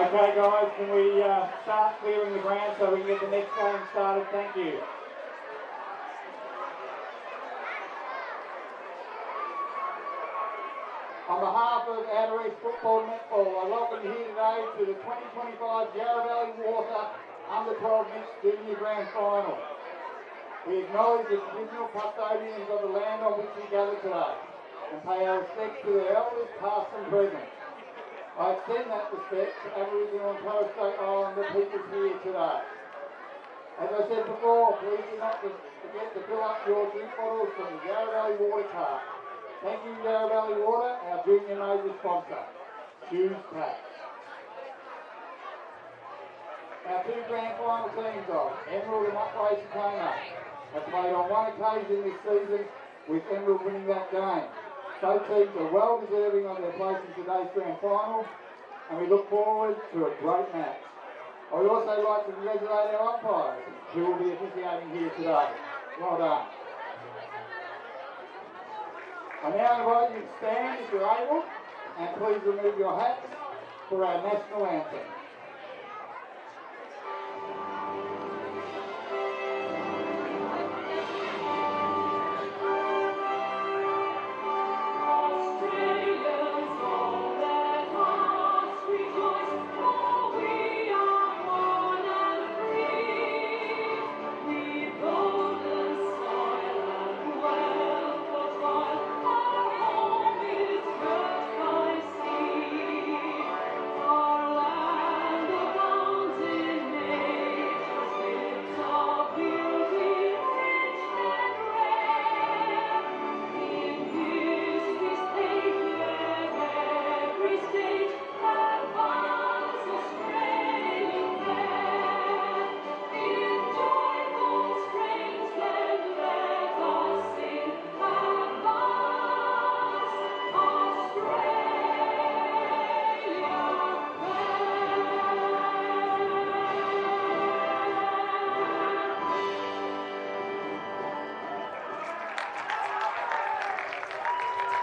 Okay guys, can we start clearing the ground so we can get the next game started? Thank you. On behalf of Outer East Football Netball, I welcome you here today to the 2025 Yarra Valley Water Under-12 Mixed Junior Grand Final. We acknowledge the traditional custodians of the land on which we gather today and pay our respects to their elders past and present. I extend that respect to Aboriginal and Torres Strait Islander people here today. As I said before, please do not forget to fill up your drink bottles from the Yarra Valley Water Cart. Thank you, Yarra Valley Water, our junior major sponsor. Shoes packed. Our two grand final teams of Emerald and Upwey Tecoma have played on one occasion this season, with Emerald winning that game. Both teams are well deserving of their place in today's grand final, and we look forward to a great match. I would also like to congratulate our umpires, who will be officiating here today. Well done. I now invite you to stand if you're able, and please remove your hats for our national anthem.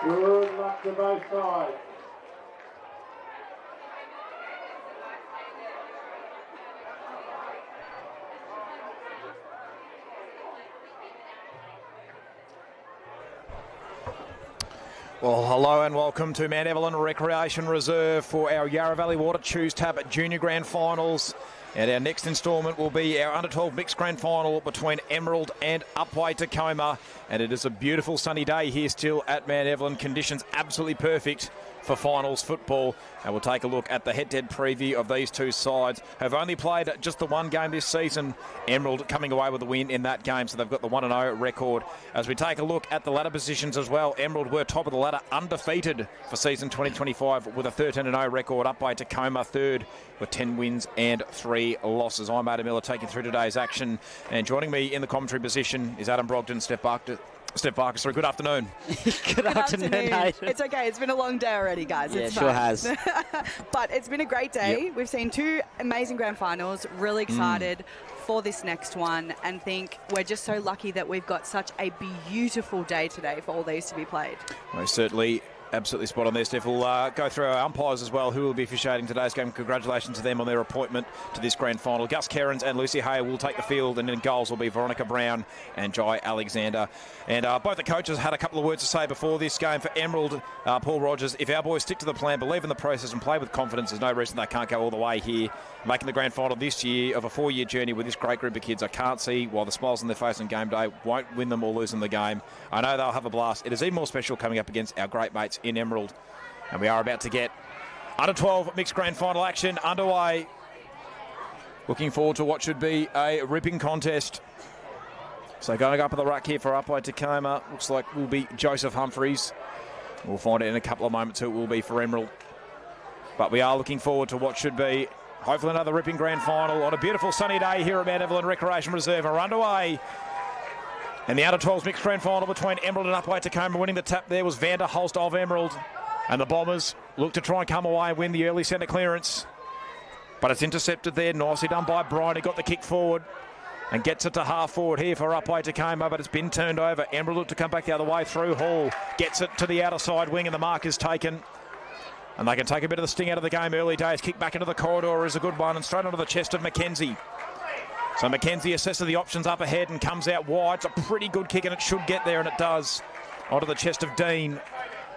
Good luck to both sides. Well, hello and welcome to Mount Evelyn Recreation Reserve for our Yarra Valley Water Choose Tap Junior Grand Finals. And our next instalment will be our Under-12 Mixed Grand Final between Emerald and Upwey Tecoma. And it is a beautiful sunny day here still at Mount Evelyn. Conditions absolutely perfect for finals football. And we'll take a look at the head-to-head preview of these two sides. Have only played just the one game this season. Emerald coming away with a win in that game, so they've got the 1-0 record. As we take a look at the ladder positions as well, Emerald were top of the ladder, undefeated for season 2025 with a 13-0 record. Upwey Tecoma third with 10 wins and 3 losses. I'm Adam Miller taking through today's action, and joining me in the commentary position is Adam Brogdon, Steph Barker, sorry, good afternoon. Good afternoon. Nathan. It's okay. It's been a long day already, guys. Yeah, it's sure fine. has. But it's been a great day. Yep. We've seen 2 amazing grand finals. Really excited for this next one, and think we're just so lucky that we've got such a beautiful day today for all these to be played. Most certainly. Absolutely spot on there, Steph. We'll go through our umpires as well, who will be officiating today's game. Congratulations to them on their appointment to this grand final. Gus Kerrins and Lucy Hay will take the field, and in goals will be Veronica Brown and Jai Alexander. And both the coaches had a couple of words to say before this game. For Emerald, Paul Rogers, if our boys stick to the plan, believe in the process and play with confidence, there's no reason they can't go all the way here. Making the grand final this year of a 4-year journey with this great group of kids, I can't see why the smiles on their face on game day won't win them or lose them the game. I know they'll have a blast. It is even more special coming up against our great mates in Emerald. And we are about to get Under-12 mixed grand final action underway. Looking forward to what should be a ripping contest. So going up at the ruck here for Upwey Tecoma, looks like will be Joseph Humphreys. We'll find it in a couple of moments who it will be for Emerald. But we are looking forward to what should be hopefully another ripping grand final on a beautiful sunny day here at Mount Evelyn Recreation Reserve. Are underway. And the Under-12s mixed grand final between Emerald and Upwey Tecoma. Winning the tap there was Vander Holst of Emerald. And the Bombers look to try and come away and win the early centre clearance. But it's intercepted there. Nicely done by Brian. He got the kick forward and gets it to half forward here for Upwey Tecoma, but it's been turned over. Emerald look to come back the other way through. Hall gets it to the outer side wing, and the mark is taken. And they can take a bit of the sting out of the game early days. Kick back into the corridor is a good one and straight onto the chest of Mackenzie. So Mackenzie assesses the options up ahead and comes out wide. It's a pretty good kick and it should get there, and it does. Onto the chest of Dean.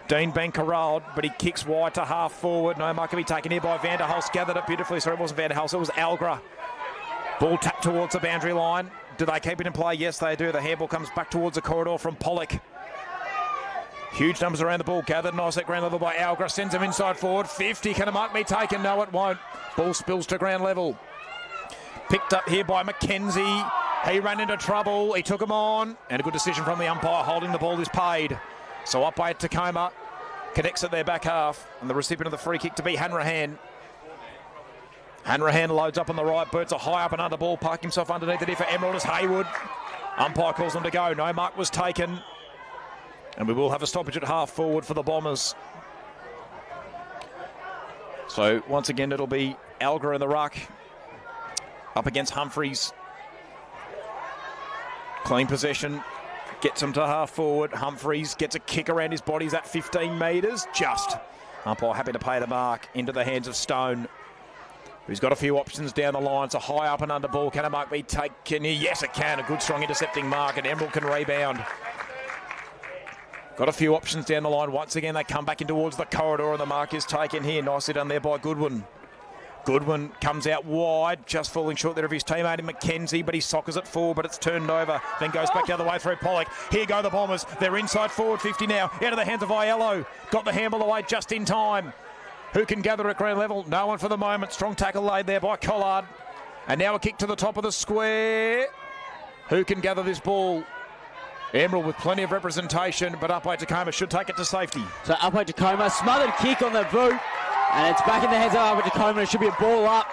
Dean being corralled, but he kicks wide to half forward. No mark can be taken here by Vanderhulst. Gathered it beautifully. Sorry, it wasn't Vanderhulst, it was Algra. Ball tapped towards the boundary line. Do they keep it in play? Yes, they do. The handball comes back towards the corridor from Pollock. Huge numbers around the ball. Gathered nice at ground level by Algra. Sends him inside forward. 50. Can a mark be taken? No, it won't. Ball spills to ground level. Picked up here by Mackenzie. He ran into trouble. He took him on. And a good decision from the umpire. Holding the ball is paid. So Upwey at Tecoma. Connects at their back half. And the recipient of the free kick to be Hanrahan. Hanrahan loads up on the right. Birds are high up and under ball. Park himself underneath it here for Emerald as Haywood. Umpire calls them to go. No mark was taken. And we will have a stoppage at half forward for the Bombers. So once again, it'll be Algra in the ruck. Up against Humphreys. Clean possession. Gets him to half forward. Humphreys gets a kick around his body. He's at 15 metres. Just. Umpire happy to pay the mark. Into the hands of Stone, who's got a few options down the line. It's a high up and under ball. Can a mark be taken here? Yes, it can. A good, strong intercepting mark, and Emerald can rebound. Got a few options down the line. Once again, they come back in towards the corridor, and the mark is taken here. Nicely done there by Goodwin. Goodwin comes out wide, just falling short there of his teammate in Mackenzie, but he soccers it forward, but it's turned over. Then goes back the other way through Pollock. Here go the Bombers. They're inside forward 50 now. Out of the hands of Aiello. Got the handball away just in time. Who can gather at ground level? No one for the moment. Strong tackle laid there by Collard. And now a kick to the top of the square. Who can gather this ball? Emerald with plenty of representation, but Upwey Tecoma should take it to safety. So Upwey Tecoma, smothered kick on the boot, and it's back in the hands of Upwey Tecoma. It should be a ball up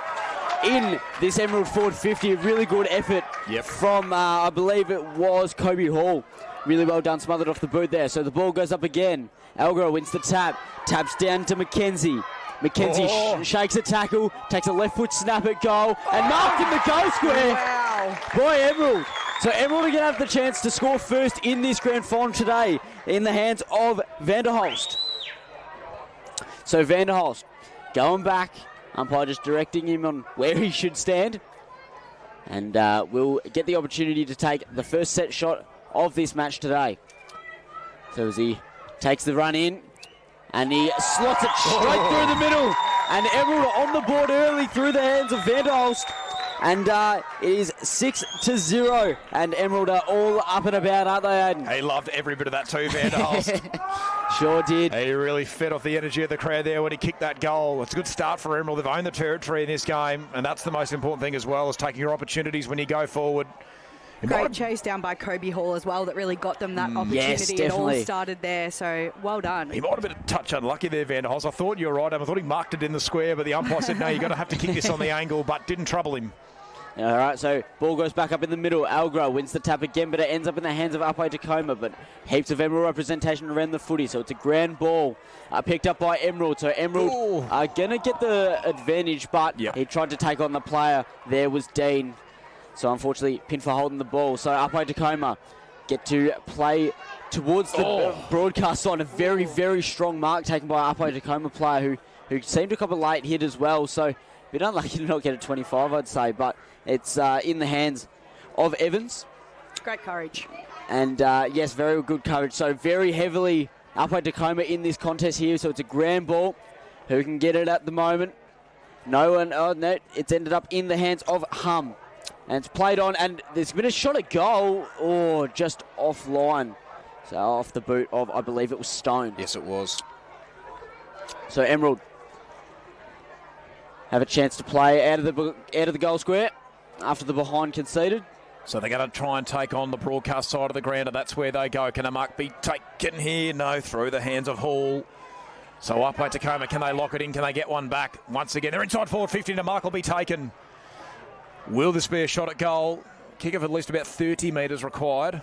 in this Emerald forward 50. A really good effort from, I believe it was Kobe Hall. Really well done, smothered off the boot there. So the ball goes up again. Algra wins the tap, taps down to Mackenzie. Mackenzie shakes a tackle, takes a left foot snap at goal, and marked in the goal square. Wow. Boy, Emerald. So Emerald are going to have the chance to score first in this grand final today in the hands of Vanderhulst. So Vanderhulst going back, umpire just directing him on where he should stand, and will get the opportunity to take the first set shot of this match today. So as he takes the run in, and he slots it straight through the middle, and Emerald on the board early through the hands of Vanderhulst. And it is 6-0, and Emerald are all up and about, aren't they, Aidan? He loved every bit of that too, Vanderhulst. Sure did. He really fed off the energy of the crowd there when he kicked that goal. It's a good start for Emerald. They've owned the territory in this game, and that's the most important thing as well, is taking your opportunities when you go forward. Great chase down by Kobe Hall as well that really got them that opportunity. Yes, it all definitely. started there, so well done. He might have been a touch unlucky there, Vanderhulst. I thought you were right. I thought he marked it in the square, but the umpire said, no, you've got to have to kick this on the angle, but didn't trouble him. All right, so ball goes back up in the middle. Algra wins the tap again, but it ends up in the hands of Upwey Tecoma. But heaps of Emerald representation around the footy, so it's a grand ball picked up by Emerald. So Emerald are going to get the advantage, but he tried to take on the player. There was Dean. So unfortunately, pinned for holding the ball. So Upwey Tecoma get to play towards the broadcast line. A very, very strong mark taken by Upwey Tecoma player who seemed to cop a late hit as well. So a bit unlucky to not get a 25, I'd say, but it's in the hands of Evans. Great courage. And yes, very good coverage. So very heavily Upwey Tecoma in this contest here. So it's a grand ball. Who can get it at the moment? No one. Oh, no. It's ended up in the hands of Hum. And it's played on, and there's been a shot at goal, or just offline. So off the boot of, I believe it was Stone. Yes, it was. So Emerald have a chance to play out of the goal square after the behind conceded. So they're going to try and take on the broadcast side of the ground, and that's where they go. Can a mark be taken here? No, through the hands of Hall. So Upwey Tecoma, can they lock it in? Can they get one back? Once again, they're inside forward 50, and a mark will be taken. Will this be a shot at goal? Kick of at least about 30 metres required.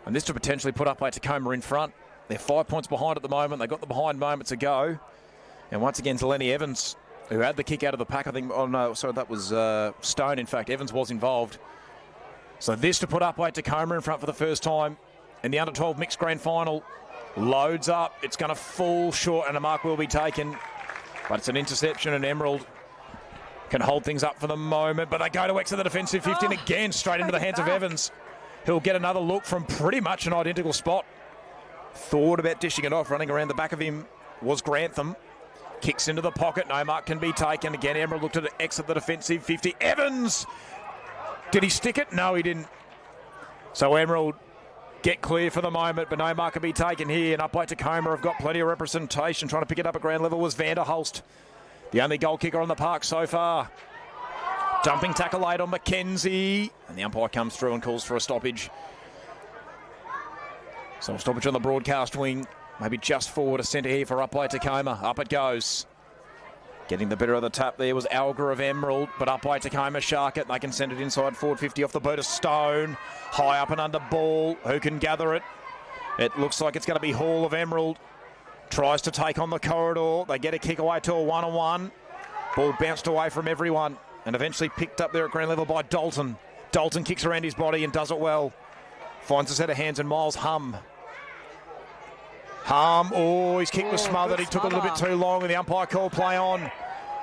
And this to potentially put Upwey Tecoma in front. They're 5 points behind at the moment. They got the behind moments ago. And once again, Lenny Evans, who had the kick out of the pack, I think. Oh, no, sorry, that was Stone, in fact. Evans was involved. So this to put Upwey Tecoma in front for the first time in the under-12 mixed grand final. Loads up. It's going to fall short and a mark will be taken. But it's an interception and Emerald can hold things up for the moment. But they go to exit the defensive 50 and again straight into the hands of Evans. He'll get another look from pretty much an identical spot. Thought about dishing it off. Running around the back of him was Grantham. Kicks into the pocket. No mark can be taken. Again, Emerald looked to exit the defensive 50. Evans! Did he stick it? No, he didn't. So Emerald get clear for the moment, but no mark can be taken here. And Upwey Tecoma have got plenty of representation. Trying to pick it up at ground level was Vanderhulst, the only goal kicker on the park so far. Jumping tackle late on Mackenzie. And the umpire comes through and calls for a stoppage. So a stoppage on the broadcast wing. Maybe just forward a centre here for Upwey Tecoma. Up it goes. Getting the better of the tap there was Alga of Emerald, but Upwey Tecoma shark it. They can send it inside forward 50 off the boot of Stone. High up and under ball. Who can gather it? It looks like it's going to be Hall of Emerald. Tries to take on the corridor. They get a kick away to a one-on-one. Ball bounced away from everyone and eventually picked up there at ground level by Dalton. Dalton kicks around his body and does it well. Finds a set of hands and Miles Hum. His kick was smothered. He took a little bit too long and the umpire called play on.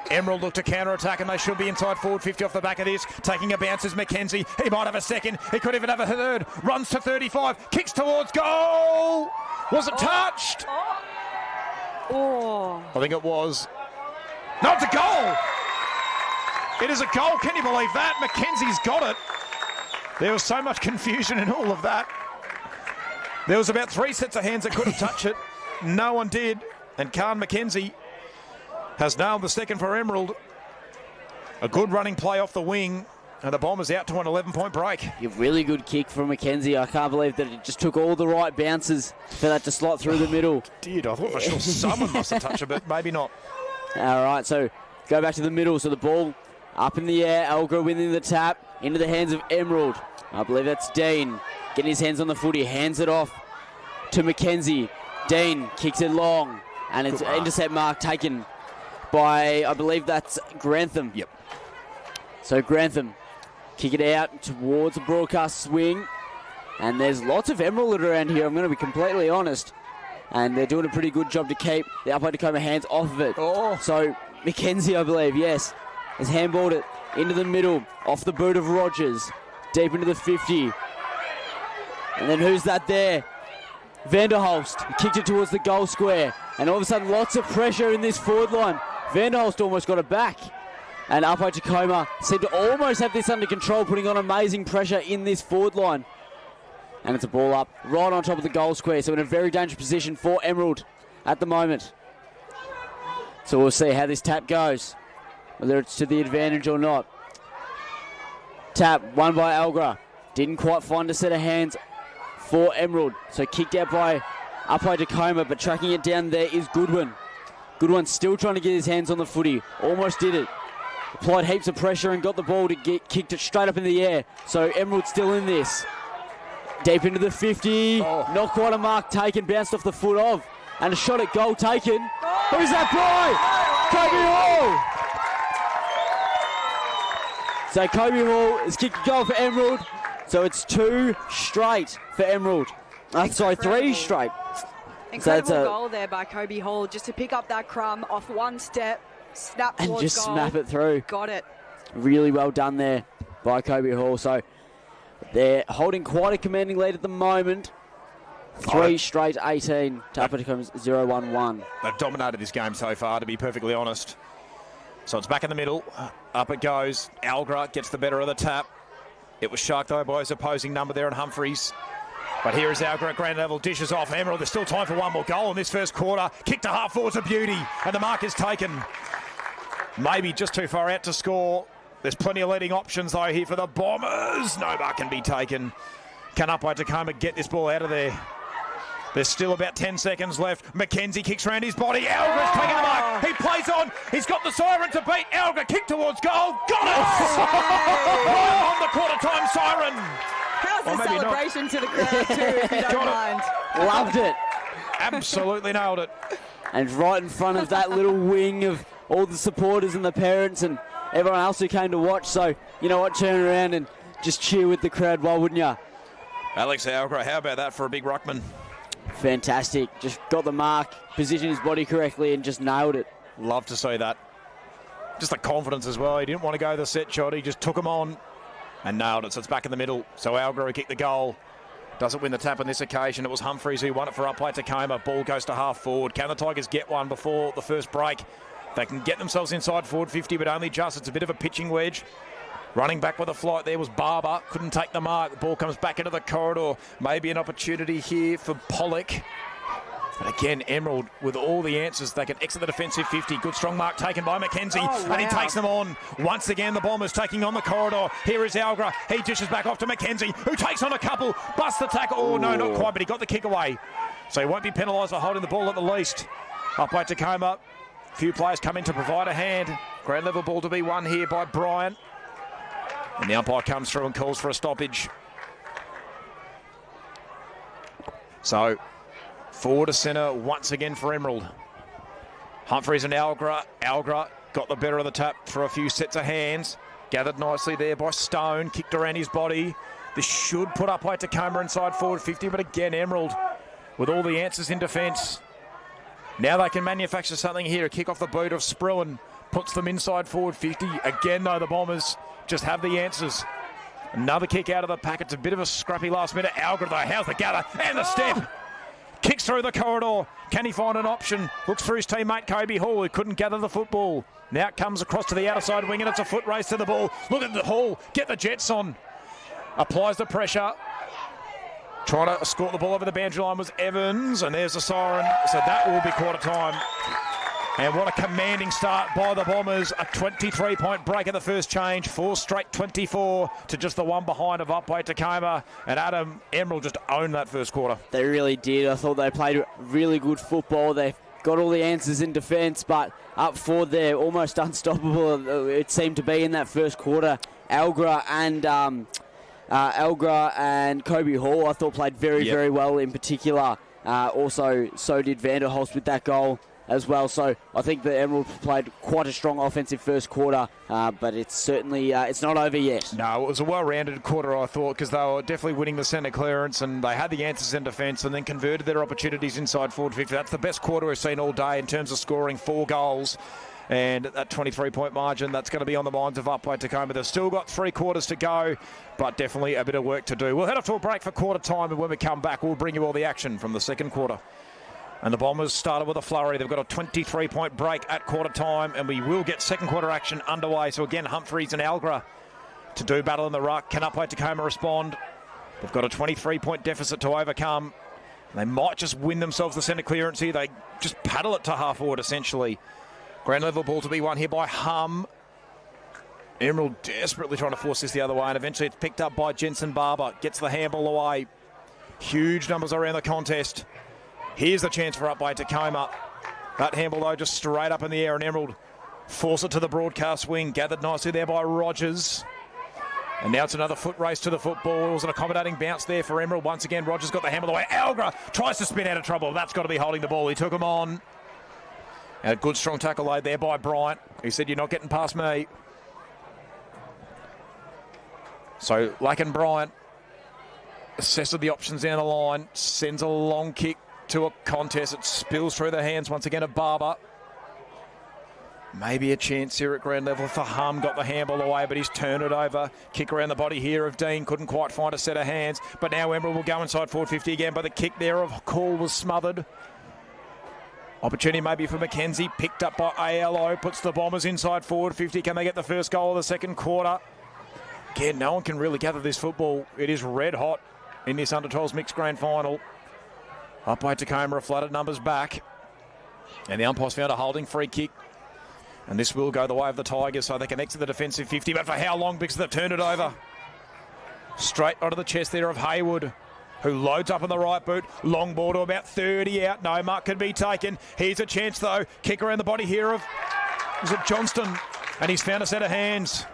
Emerald looked to counter-attack and they should be inside forward 50 off the back of this. Taking a bounce is Mackenzie. He might have a second. He could even have a third. Runs to 35. Kicks towards goal. Was it touched? Oh. I think it was. No, it's a goal. It is a goal. Can you believe that? Mackenzie's got it. There was so much confusion in all of that. There was about 3 sets of hands that couldn't touch it. No one did. And Khan Mackenzie has nailed the second for Emerald. A good running play off the wing. And the Bombers out to an 11-point break. A really good kick from Mackenzie. I can't believe that it just took all the right bounces for that to slot through the middle. Did. I thought for sure someone must have touched it, but maybe not. All right, so go back to the middle. So the ball up in the air. Alga winning the tap into the hands of Emerald. I believe that's Dean. Getting his hands on the footy, hands it off to Mackenzie. Dean kicks it long, and it's an intercept mark taken by, I believe that's Grantham. Yep. So Grantham kick it out towards the broadcast swing, and there's lots of Emerald around here, I'm going to be completely honest, and they're doing a pretty good job to keep the Upwey Tecoma hands off of it. So Mackenzie, I believe, yes, has handballed it into the middle, off the boot of Rogers, deep into the 50. And then who's that there? Vanderhulst kicked it towards the goal square. And all of a sudden, lots of pressure in this forward line. Vanderhulst almost got it back. And Upwey Tecoma seemed to almost have this under control, putting on amazing pressure in this forward line. And it's a ball up right on top of the goal square. So in a very dangerous position for Emerald at the moment. So we'll see how this tap goes, whether it's to the advantage or not. Tap won by Algra. Didn't quite find a set of hands for Emerald. So kicked out by Upwey Tecoma, but tracking it down there is Goodwin. Goodwin still trying to get his hands on the footy. Almost did it. Applied heaps of pressure and got the ball to get kicked it straight up in the air. So Emerald still in this. Deep into the 50. Not quite a mark taken. Bounced off the foot of. And a shot at goal taken. Who's that by? Kobe Hall. So Kobe Hall has kicked a goal for Emerald. So it's 2 straight for Emerald. Sorry, 3 straight. Incredible goal there by Kobe Hall, just to pick up that crumb off one step, snap towards and just goal. snap it through. Got it. Really well done there by Kobe Hall. So they're holding quite a commanding lead at the moment. 3 straight 18 to Upwey Tecoma's 0-1-1. They've dominated this game so far, to be perfectly honest. So it's back in the middle. Up it goes. Algra gets the better of the tap. It was sharked though by his opposing number there on Humphreys. But here is Algra at grand level, dishes off Emerald. There's still time for one more goal in this first quarter. Kick to half forward's a beauty, and the mark is taken. Maybe just too far out to score. There's plenty of leading options though here for the Bombers. No mark can be taken. Can Upwey Tecoma get this ball out of there? There's still about 10 seconds left. Mackenzie kicks around his body. Alga's taking the mark. He plays on. He's got the siren to beat. Alga kick towards goal. Got it! Right on the quarter-time siren. How's the celebration to the crowd too, if you don't mind? Loved it. Absolutely nailed it. And right in front of that little wing of all the supporters and the parents and everyone else who came to watch. So, you know what, turn around and just cheer with the crowd, why wouldn't you? Alex Algra, how about that for a big ruckman? fantastic. Just got the mark, positioned his body correctly, and just nailed it. Love to see that. Just the confidence as well. He didn't want to go the set shot. He just took him on and nailed it. So it's back in the middle. So Algra kicked the goal. Doesn't win the tap on this occasion. It was Humphreys who won it for Upwey Tecoma. Ball goes to half forward. Can the Tigers get one before the first break? They can get themselves inside forward 50, but only just. It's a bit of a pitching wedge. Running back with a flight there was Barber. Couldn't take the mark. The ball comes back into the corridor. Maybe an opportunity here for Pollock. But again, Emerald, with all the answers, they can exit the defensive 50. Good strong mark taken by McKenzie. Oh, wow. And he takes them on. Once again, the Bombers taking on the corridor. Here is Algra. He dishes back off to McKenzie, who takes on a couple. Busts the tackle. Oh, no, not quite, but he got the kick away. So he won't be penalised for holding the ball at the least. Upwey Tecoma. A few players come in to provide a hand. Grand level ball to be won here by Bryant. And the umpire comes through and calls for a stoppage. So, forward to centre once again for Emerald. Humphreys and Algra. Algra got the better of the tap for a few sets of hands. Gathered nicely there by Stone. Kicked around his body. This should put Upwey Tecoma inside forward 50. But again, Emerald with all the answers in defence. Now they can manufacture something here. A kick off the boot of Spruan. Puts them inside forward 50. Again, though, the Bombers just have the answers. Another kick out of the pack. It's a bit of a scrappy last minute. Algra, though, how's the gather? And the step. Kicks through the corridor. Can he find an option? Looks for his teammate Kobe Hall, who couldn't gather the football. Now it comes across to the outside wing, and it's a foot race to the ball. Look at the Hall. Get the Jets on. Applies the pressure. Trying to escort the ball over the boundary line was Evans, and there's the siren. So that will be quarter time. And what a commanding start by the Bombers. A 23-point break in the first change. 4 straight 24 to just the one behind of Upwey Tecoma. And Adam, Emerald just owned that first quarter. They really did. I thought they played really good football. They got all the answers in defence, but up forward they're almost unstoppable. It seemed to be in that first quarter. Algra and Kobe Hall, I thought, played very well in particular. Also, so did Vanderholst with that goal as well. So I think the Emerald played quite a strong offensive first quarter, but it's certainly it's not over yet. No, it was a well-rounded quarter, I thought, because they were definitely winning the centre clearance, and they had the answers in defence and then converted their opportunities inside forward 50. That's the best quarter we've seen all day in terms of scoring 4 goals. And that 23-point margin, that's going to be on the minds of Upwey Tecoma. They've still got 3 quarters to go, but definitely a bit of work to do. We'll head off to a break for quarter time, and when we come back, we'll bring you all the action from the second quarter. And the Bombers started with a flurry. They've got a 23-point break at quarter time, and we will get second quarter action underway. So again, Humphreys and Algra to do battle in the ruck. Can Upwey Tecoma respond? They've got a 23-point deficit to overcome. They might just win themselves the centre clearance here. They just paddle it to half forward, essentially. Grand level ball to be won here by Hum. Emerald desperately trying to force this the other way, and eventually it's picked up by Jensen Barber. Gets the handball away. Huge numbers around the contest. Here's the chance for Upwey Tecoma. That handball, though, just straight up in the air, and Emerald force it to the broadcast wing. Gathered nicely there by Rogers. And now it's another foot race to the football. It was an accommodating bounce there for Emerald. Once again, Rogers got the handball away. Algra tries to spin out of trouble. That's got to be holding the ball. He took him on. And a good strong tackle laid there by Bryant. He said, "You're not getting past me." So Lakin Bryant assesses the options down the line. Sends a long kick to a contest. It spills through the hands once again of Barber. Maybe a chance here at ground level for Hum. Got the handball away, but he's turned it over. Kick around the body here of Dean. Couldn't quite find a set of hands. But now Emerald will go inside forward 50 again. But the kick there of Call was smothered. Opportunity maybe for McKenzie. Picked up by ALO. Puts the Bombers inside forward 50. Can they get the first goal of the second quarter? Again, no one can really gather this football. It is red hot in this under-12s mixed grand final. Upwey Tecoma, flooded numbers back. And the umpires found a holding free kick. And this will go the way of the Tigers, so they can exit the defensive 50. But for how long? Because they've turned it over. Straight onto the chest there of Haywood, who loads up on the right boot. Long ball to about 30 out. No mark can be taken. Here's a chance, though. Kick around the body here of, is it Johnston? And he's found a set of hands.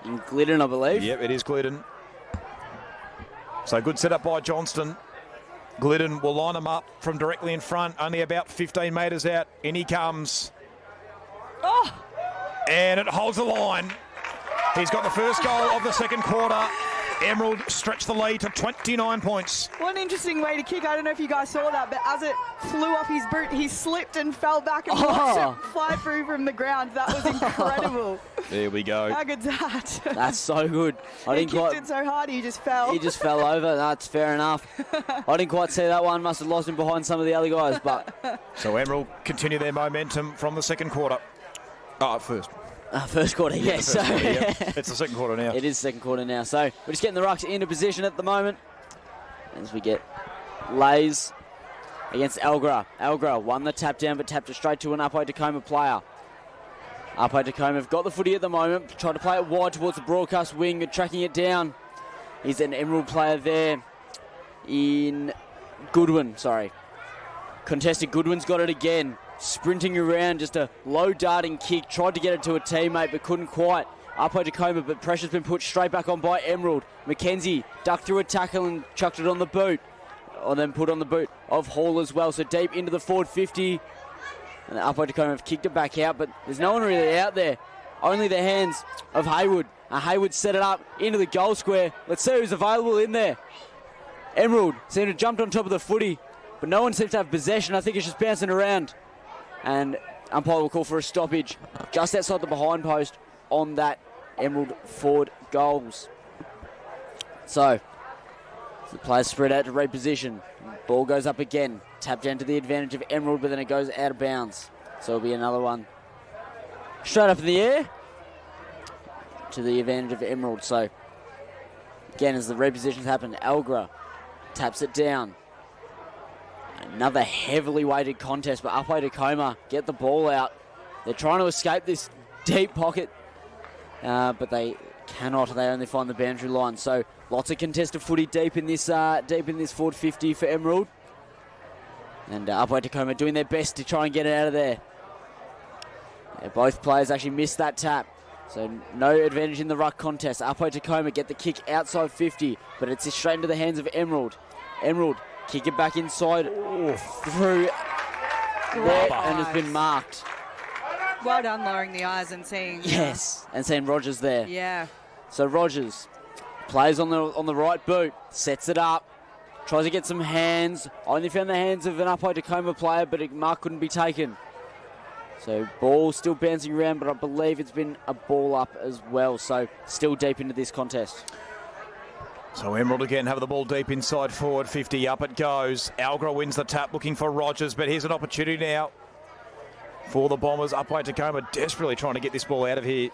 In Glidden, I believe. Yep, it is Glidden. So good setup by Johnston. Glidden will line him up from directly in front, only about 15 metres out. In he comes. Oh! And it holds the line. He's got the first goal of the second quarter. Emerald stretch the lead to 29 points. What an interesting way to kick. I don't know if you guys saw that, but as it flew off his boot, he slipped and fell back and watched it fly through from the ground. That was incredible. There we go. How good's that? That's so good. He kicked it so hard, he just fell. He just fell over. That's fair enough. I didn't quite see that one. Must have lost him behind some of the other guys. But So Emerald continue their momentum from the second quarter. First. First quarter, yes. First quarter, yeah. It's the second quarter now. It is second quarter now. So we're just getting the rucks into position at the moment as we get Lays against Elgra. Elgra won the tap down but tapped it straight to an Upwey Tecoma player. Upwey Tecoma have got the footy at the moment. Trying to play it wide towards the broadcast wing and tracking it down. He's an Emerald player there in Goodwin, sorry. Contested Goodwin's got it again. Sprinting around, just a low darting kick. Tried to get it to a teammate, but couldn't quite. Upwey Tecoma, but pressure's been put straight back on by Emerald. Mackenzie ducked through a tackle and chucked it on the boot. Or then put on the boot of Hall as well. So deep into the forward 50. And the Upwey Tecoma have kicked it back out, but there's no one really out there. Only the hands of Haywood. Haywood set it up into the goal square. Let's see who's available in there. Emerald seemed to have jumped on top of the footy, but no one seems to have possession. I think it's just bouncing around. And umpire will call for a stoppage just outside the behind post on that Emerald forward goals. So the players spread out to reposition. Ball goes up again. Tapped down to the advantage of Emerald, but then it goes out of bounds. So it'll be another one straight up in the air to the advantage of Emerald. So again, as the repositions happen, Elgra taps it down. Another heavily weighted contest, but Upwey Tecoma get the ball out. They're trying to escape this deep pocket, but they cannot. They only find the boundary line. So lots of contested footy deep in this forward 50 for Emerald. And Upwey Tecoma doing their best to try and get it out of there. Yeah, both players actually missed that tap. So no advantage in the ruck contest. Upwey Tecoma get the kick outside 50, but it's straight into the hands of Emerald. Emerald kick it back inside through there and has been marked. Well done lowering the eyes and seeing... Yes, and seeing Rogers there. Yeah. So Rogers plays on the right boot, sets it up, tries to get some hands. Only found the hands of an Upwey Tecoma player, but mark couldn't be taken. So ball still bouncing around, but I believe it's been a ball up as well. So still deep into this contest. So Emerald again have the ball deep inside forward 50. Up it goes. Algra wins the tap looking for Rogers, but here's an opportunity now for the Bombers. Upwey Tecoma desperately trying to get this ball out of here.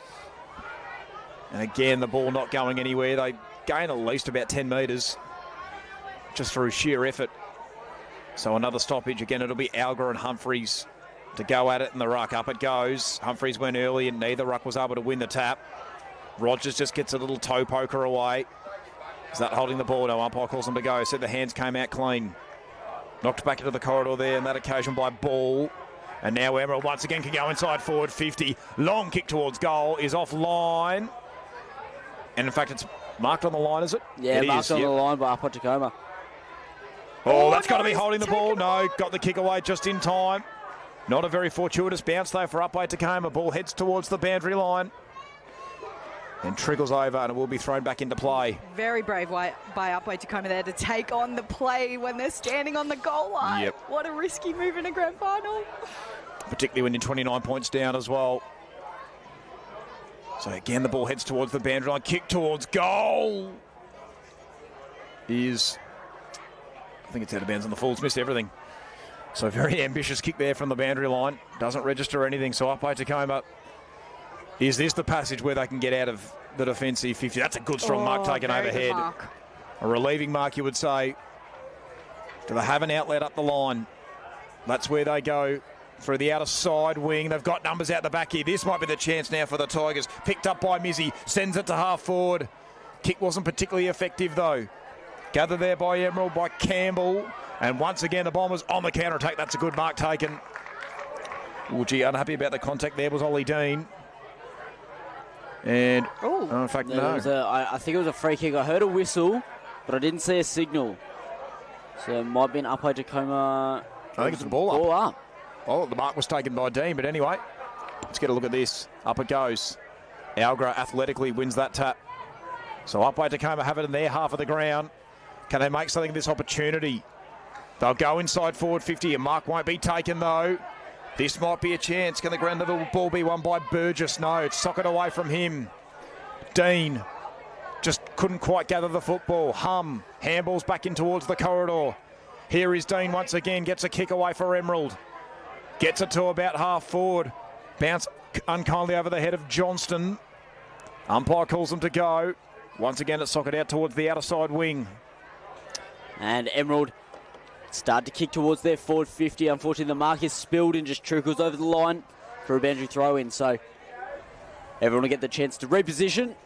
And again, the ball not going anywhere. They gain at least about 10 metres just through sheer effort. So another stoppage. Again, it'll be Algra and Humphreys to go at it in the ruck. Up it goes. Humphreys went early and neither ruck was able to win the tap. Rogers just gets a little toe poker away. Is that holding the ball? No, umpire calls them to go. Said the hands came out clean. Knocked back into the corridor there on that occasion by Ball. And now Emerald once again can go inside forward 50. Long kick towards goal is offline. And in fact, it's marked on the line, is it? Yeah, marked on the line by Upwey Tecoma. Oh, that's got to be holding the ball. No, got the kick away just in time. Not a very fortuitous bounce, though, for Upwey Tecoma. Ball heads towards the boundary line. And trickles over and it will be thrown back into play. Very brave by Upwey Tecoma there to take on the play when they're standing on the goal line. Yep. What a risky move in a grand final. Particularly when you're 29 points down as well. So again, the ball heads towards the boundary line. Kick towards goal is, I think it's out of bounds on the full. It's missed everything. So very ambitious kick there from the boundary line. Doesn't register anything. So Upwey Tecoma. Is this the passage where they can get out of the defensive 50? That's a good, strong mark taken overhead. Mark. A relieving mark, you would say. Do they have an outlet up the line? That's where they go through the outer side wing. They've got numbers out the back here. This might be the chance now for the Tigers. Picked up by Mizzy. Sends it to half forward. Kick wasn't particularly effective, though. Gathered there by Emerald, by Campbell. And once again, the Bombers on the counter-attack. That's a good mark taken. Oh, gee, unhappy about the contact there was Ollie Dean. And, in fact, no. I think it was a free kick. I heard a whistle, but I didn't see a signal. So it might be an Upwey Tecoma. I think it's a ball up. Well, the mark was taken by Dean, but anyway, let's get a look at this. Up it goes. Algra athletically wins that tap. So Upwey Tecoma have it in their half of the ground. Can they make something of this opportunity? They'll go inside forward 50, and Mark won't be taken though. This might be a chance. Can the ground level ball be won by Burgess? No, it's socket away from him. Dean just couldn't quite gather the football. Handballs back in towards the corridor. Here is Dean once again, gets a kick away for Emerald. Gets it to about half forward. Bounce unkindly over the head of Johnston. Umpire calls them to go. Once again, it's socket out towards the outer side wing. And Emerald start to kick towards their forward 50. Unfortunately, the mark is spilled and just trickles over the line for a boundary throw in. So everyone will get the chance to reposition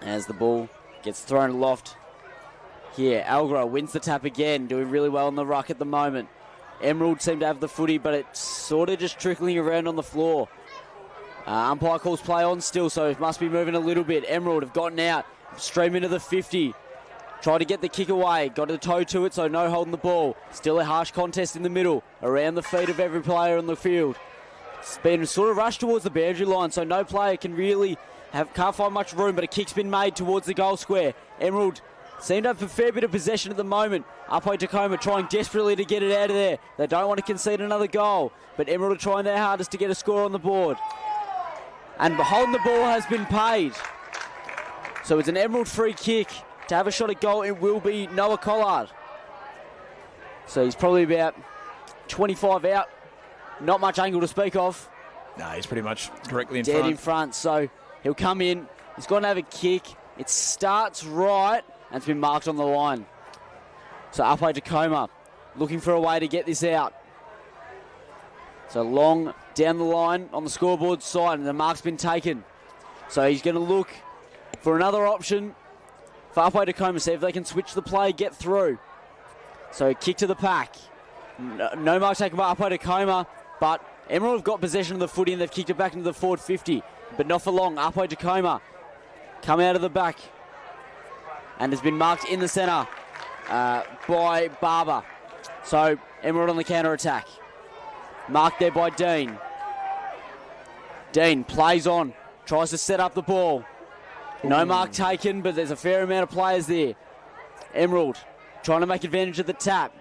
as the ball gets thrown aloft. Here, Algra wins the tap again, doing really well in the ruck at the moment. Emerald seem to have the footy, but it's sort of just trickling around on the floor. Umpire calls play on still, so it must be moving a little bit. Emerald have gotten out, stream into the 50. Tried to get the kick away, got a toe to it, so no holding the ball. Still a harsh contest in the middle, around the feet of every player on the field. It's been sort of rushed towards the boundary line, so no player can really can't find much room, but a kick's been made towards the goal square. Emerald seem to have a fair bit of possession at the moment. Upwey Tecoma trying desperately to get it out of there. They don't want to concede another goal, but Emerald are trying their hardest to get a score on the board. And holding the ball has been paid. So it's an Emerald free kick. To have a shot at goal, it will be Noah Collard. So he's probably about 25 out. Not much angle to speak of. No, he's pretty much directly in Dead front. in front, so he'll come in. He's going to have a kick. It starts right, and it's been marked on the line. So Upwey Tecoma looking for a way to get this out. So long down the line on the scoreboard side, and the mark's been taken. So he's going to look for another option for Upwey Tecoma, see if they can switch the play, get through. So kick to the pack. No mark taken by Upwey Tecoma, but Emerald have got possession of the footy and they've kicked it back into the forward 50. But not for long. Upwey Tecoma come out of the back and has been marked in the centre by Barber. So Emerald on the counter attack. Marked there by Dean. Dean plays on, tries to set up the ball. No mark taken, but there's a fair amount of players there. Emerald trying to make advantage of the tap.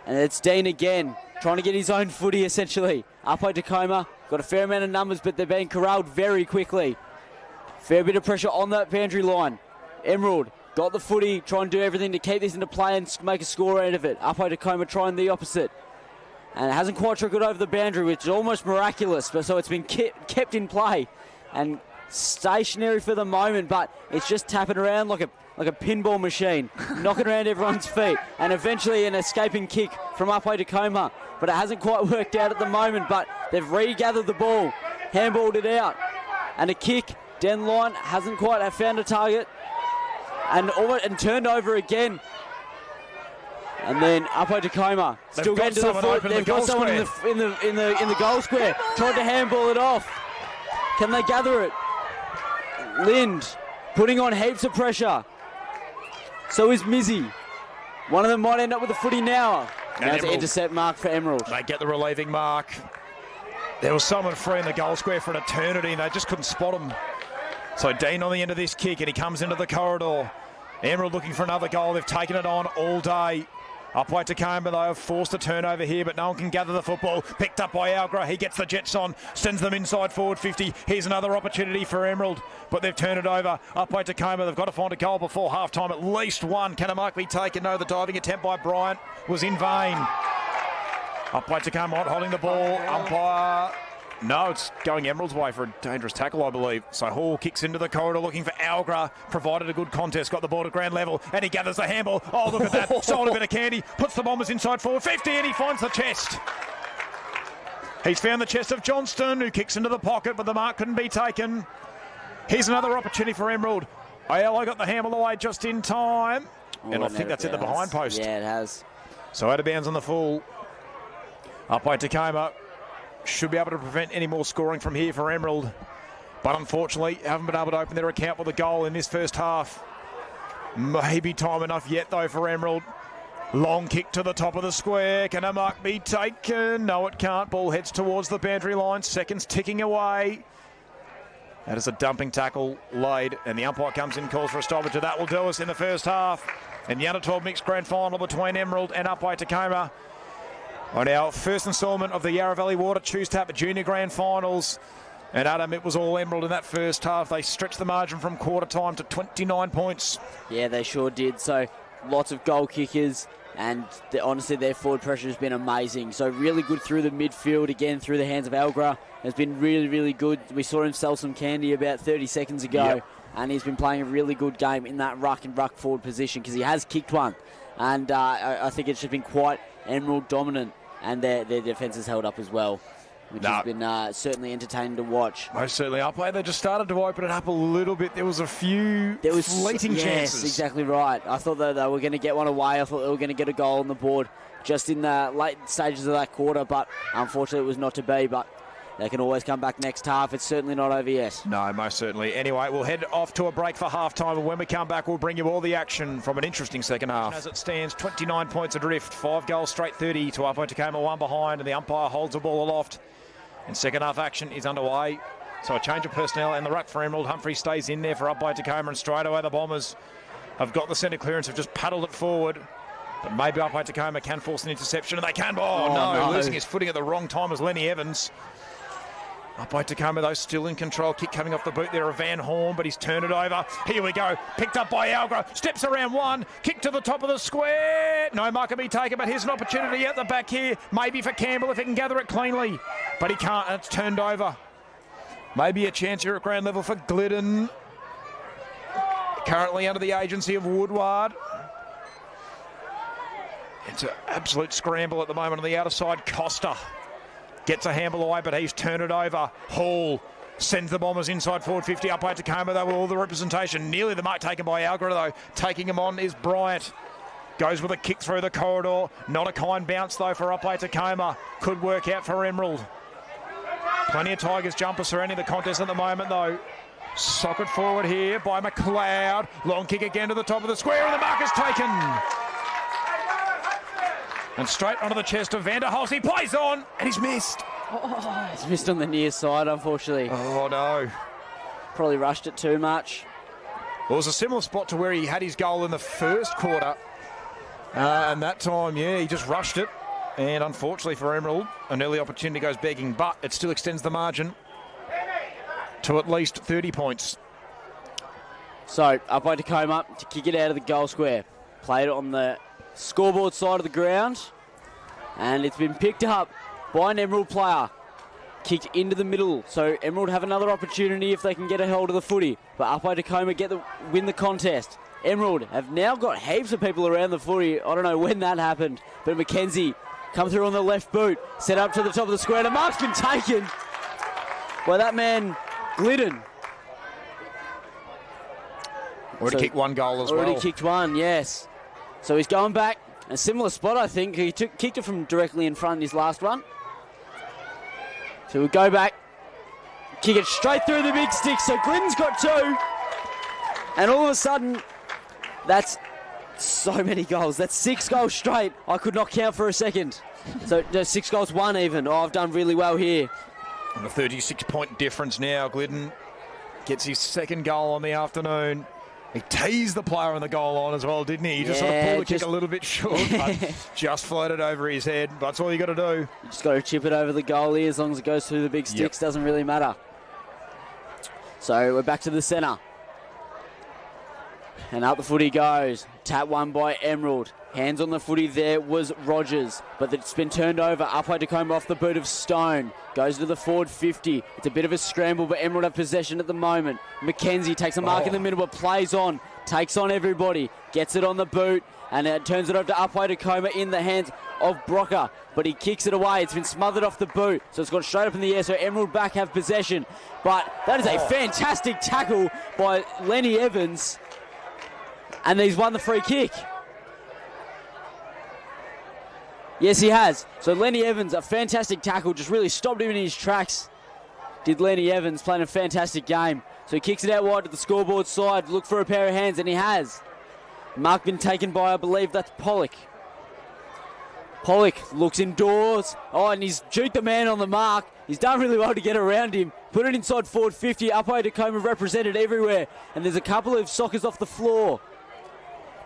And it's Dean again, trying to get his own footy essentially. Upwey Tecoma got a fair amount of numbers, but they're being corralled very quickly. Fair bit of pressure on that boundary line. Emerald got the footy, trying to do everything to keep this into play and make a score out of it. Upwey Tecoma trying the opposite. And it hasn't quite trickled over the boundary, which is almost miraculous. But so it's been kept in play and stationary for the moment, but it's just tapping around like a pinball machine, knocking around everyone's feet, and eventually an escaping kick from Upwey Tecoma. But it hasn't quite worked out at the moment, but they've regathered the ball, handballed it out, and a kick down the line hasn't quite found a target, and turned over again. And then Upwey Tecoma still getting to the foot. They've got someone in the goal square. Tried to handball it off. Can they gather it? Lind putting on heaps of pressure. So is Mizzy. One of them might end up with the footy now. Now it's an intercept mark for Emerald. They get the relieving mark. There was someone free in the goal square for an eternity and they just couldn't spot him. So Dean on the end of this kick and he comes into the corridor. Emerald looking for another goal. They've taken it on all day. Upwey Tecoma, they have forced a turnover here, but no one can gather the football. Picked up by Algra. He gets the Jets on, sends them inside forward 50. Here's another opportunity for Emerald, but they've turned it over. Upwey Tecoma, they've got to find a goal before half-time. At least one. Can a mark be taken? No, the diving attempt by Bryant was in vain. Upwey Tecoma holding the ball. Umpire... No, it's going Emerald's way for a dangerous tackle, I believe. So Hall kicks into the corridor looking for Algra. Provided a good contest, got the ball to ground level, and he gathers the handball. Oh, look at that. Sold a bit of candy. Puts the Bombers inside forward 50, and he finds the chest. He's found the chest of Johnston, who kicks into the pocket, but the mark couldn't be taken. Here's another opportunity for Emerald. Ayala got the handball away just in time. And I think that's at the behind post. Yeah, it has. So out of bounds on the full. Upwey Tecoma should be able to prevent any more scoring from here for Emerald. But unfortunately, haven't been able to open their account with a goal in this first half. Maybe time enough yet, though, for Emerald. Long kick to the top of the square. Can a mark be taken? No, it can't. Ball heads towards the boundary line. Seconds ticking away. That is a dumping tackle laid, and the umpire comes in, calls for a stoppage. That will do us in the first half. And the under-12 mixed grand final between Emerald and Upwey Tecoma on our first instalment of the Yarra Valley Water Choose Tap Junior Grand Finals. And Adam, it was all Emerald in that first half. They stretched the margin from quarter time to 29 points. Yeah, they sure did. So lots of goal kickers, and honestly, their forward pressure has been amazing. So really good through the midfield, again through the hands of Algra. Has been really, really good. We saw him sell some candy about 30 seconds ago, and he's been playing a really good game in that ruck and ruck forward position because he has kicked one. And I think it's just been quite Emerald dominant, and their defence has held up as well, which has been certainly entertaining to watch. Most certainly. Upwey, they just started to open it up a little bit. There was a few fleeting chances. Yes, exactly right. I thought that they were going to get one away. I thought they were going to get a goal on the board just in the late stages of that quarter, but unfortunately it was not to be. But they can always come back next half. It's certainly not over yet. No, most certainly. Anyway, we'll head off to a break for halftime, and when we come back, we'll bring you all the action from an interesting second half. As it stands, 29 points adrift, 5 goals straight, 30 to Upwey Tecoma, 1 behind, and the umpire holds the ball aloft. And second half action is underway. So a change of personnel and the ruck for Emerald. Humphrey stays in there for Upwey Tecoma, and straight away the Bombers have got the centre clearance, have just paddled it forward. But maybe Upwey Tecoma can force an interception, and they can. Oh, no, losing his footing at the wrong time as Lenny Evans. Upwey Tecoma, though, still in control. Kick coming off the boot there of Van Horn, but he's turned it over. Here we go. Picked up by Algra. Steps around one. Kick to the top of the square. No mark can be taken, but here's an opportunity at the back here. Maybe for Campbell if he can gather it cleanly. But he can't, and it's turned over. Maybe a chance here at ground level for Glidden. Currently under the agency of Woodward. It's an absolute scramble at the moment on the outer side. Costa gets a handle away, but he's turned it over. Hall sends the Bombers inside forward 50. Upwey Tecoma, though, with all the representation. Nearly the mark taken by Algra, though. Taking him on is Bryant. Goes with a kick through the corridor. Not a kind bounce, though, for Upwey Tecoma. Could work out for Emerald. Plenty of Tigers jumpers surrounding the contest at the moment, though. Socket forward here by McLeod. Long kick again to the top of the square, and the mark is taken. And straight onto the chest of Vanderholst. He plays on, and he's missed. He's missed on the near side, unfortunately. Oh, no. Probably rushed it too much. Well, it was a similar spot to where he had his goal in the first quarter. And that time, he just rushed it. And unfortunately for Emerald, an early opportunity goes begging, but it still extends the margin to at least 30 points. So, Upwey Tecoma to kick it out of the goal square. Played it on the scoreboard side of the ground, and it's been picked up by an Emerald player. Kicked into the middle, so Emerald have another opportunity if they can get a hold of the footy. But Upwey Tecoma win the contest. Emerald have now got heaps of people around the footy. I don't know when that happened, but Mackenzie come through on the left boot, set up to the top of the square. The mark's been taken by that man, Glidden. Already kicked one goal as well. Already kicked one, yes. So he's going back. A similar spot, I think. He kicked it from directly in front in his last run. So we'll go back, kick it straight through the big stick. So Glidden's got 2. And all of a sudden, that's so many goals. That's 6 goals straight. I could not count for a second. So 6 goals, 1 even. Oh, I've done really well here. And a 36-point difference now. Glidden gets his second goal on the afternoon. He teased the player on the goal line as well, didn't he? He just sort of pulled the kick a little bit short, but just floated over his head. That's all you got to do. You just got to chip it over the goalie as long as it goes through the big sticks. Doesn't really matter. So we're back to the centre. And up the footy goes. Tap one by Emerald. Hands on the footy there was Rogers, but it's been turned over. Upwey Tecoma off the boot of Stone. Goes to the forward 50. It's a bit of a scramble, but Emerald have possession at the moment. Mackenzie takes a mark in the middle, but plays on. Takes on everybody. Gets it on the boot, and it turns it over to Upwey Tecoma in the hands of Brocker, but he kicks it away. It's been smothered off the boot, so it's gone straight up in the air, so Emerald back have possession. But that is a fantastic tackle by Lenny Evans, and he's won the free kick. Yes, he has. So Lenny Evans, a fantastic tackle, just really stopped him in his tracks. Did Lenny Evans, playing a fantastic game. So he kicks it out wide to the scoreboard side, look for a pair of hands, and he has. Mark been taken by, I believe that's Pollock. Pollock looks indoors. Oh, and he's juked the man on the mark. He's done really well to get around him. Put it inside forward 50. Upwey Tecoma represented everywhere. And there's a couple of Sockers off the floor.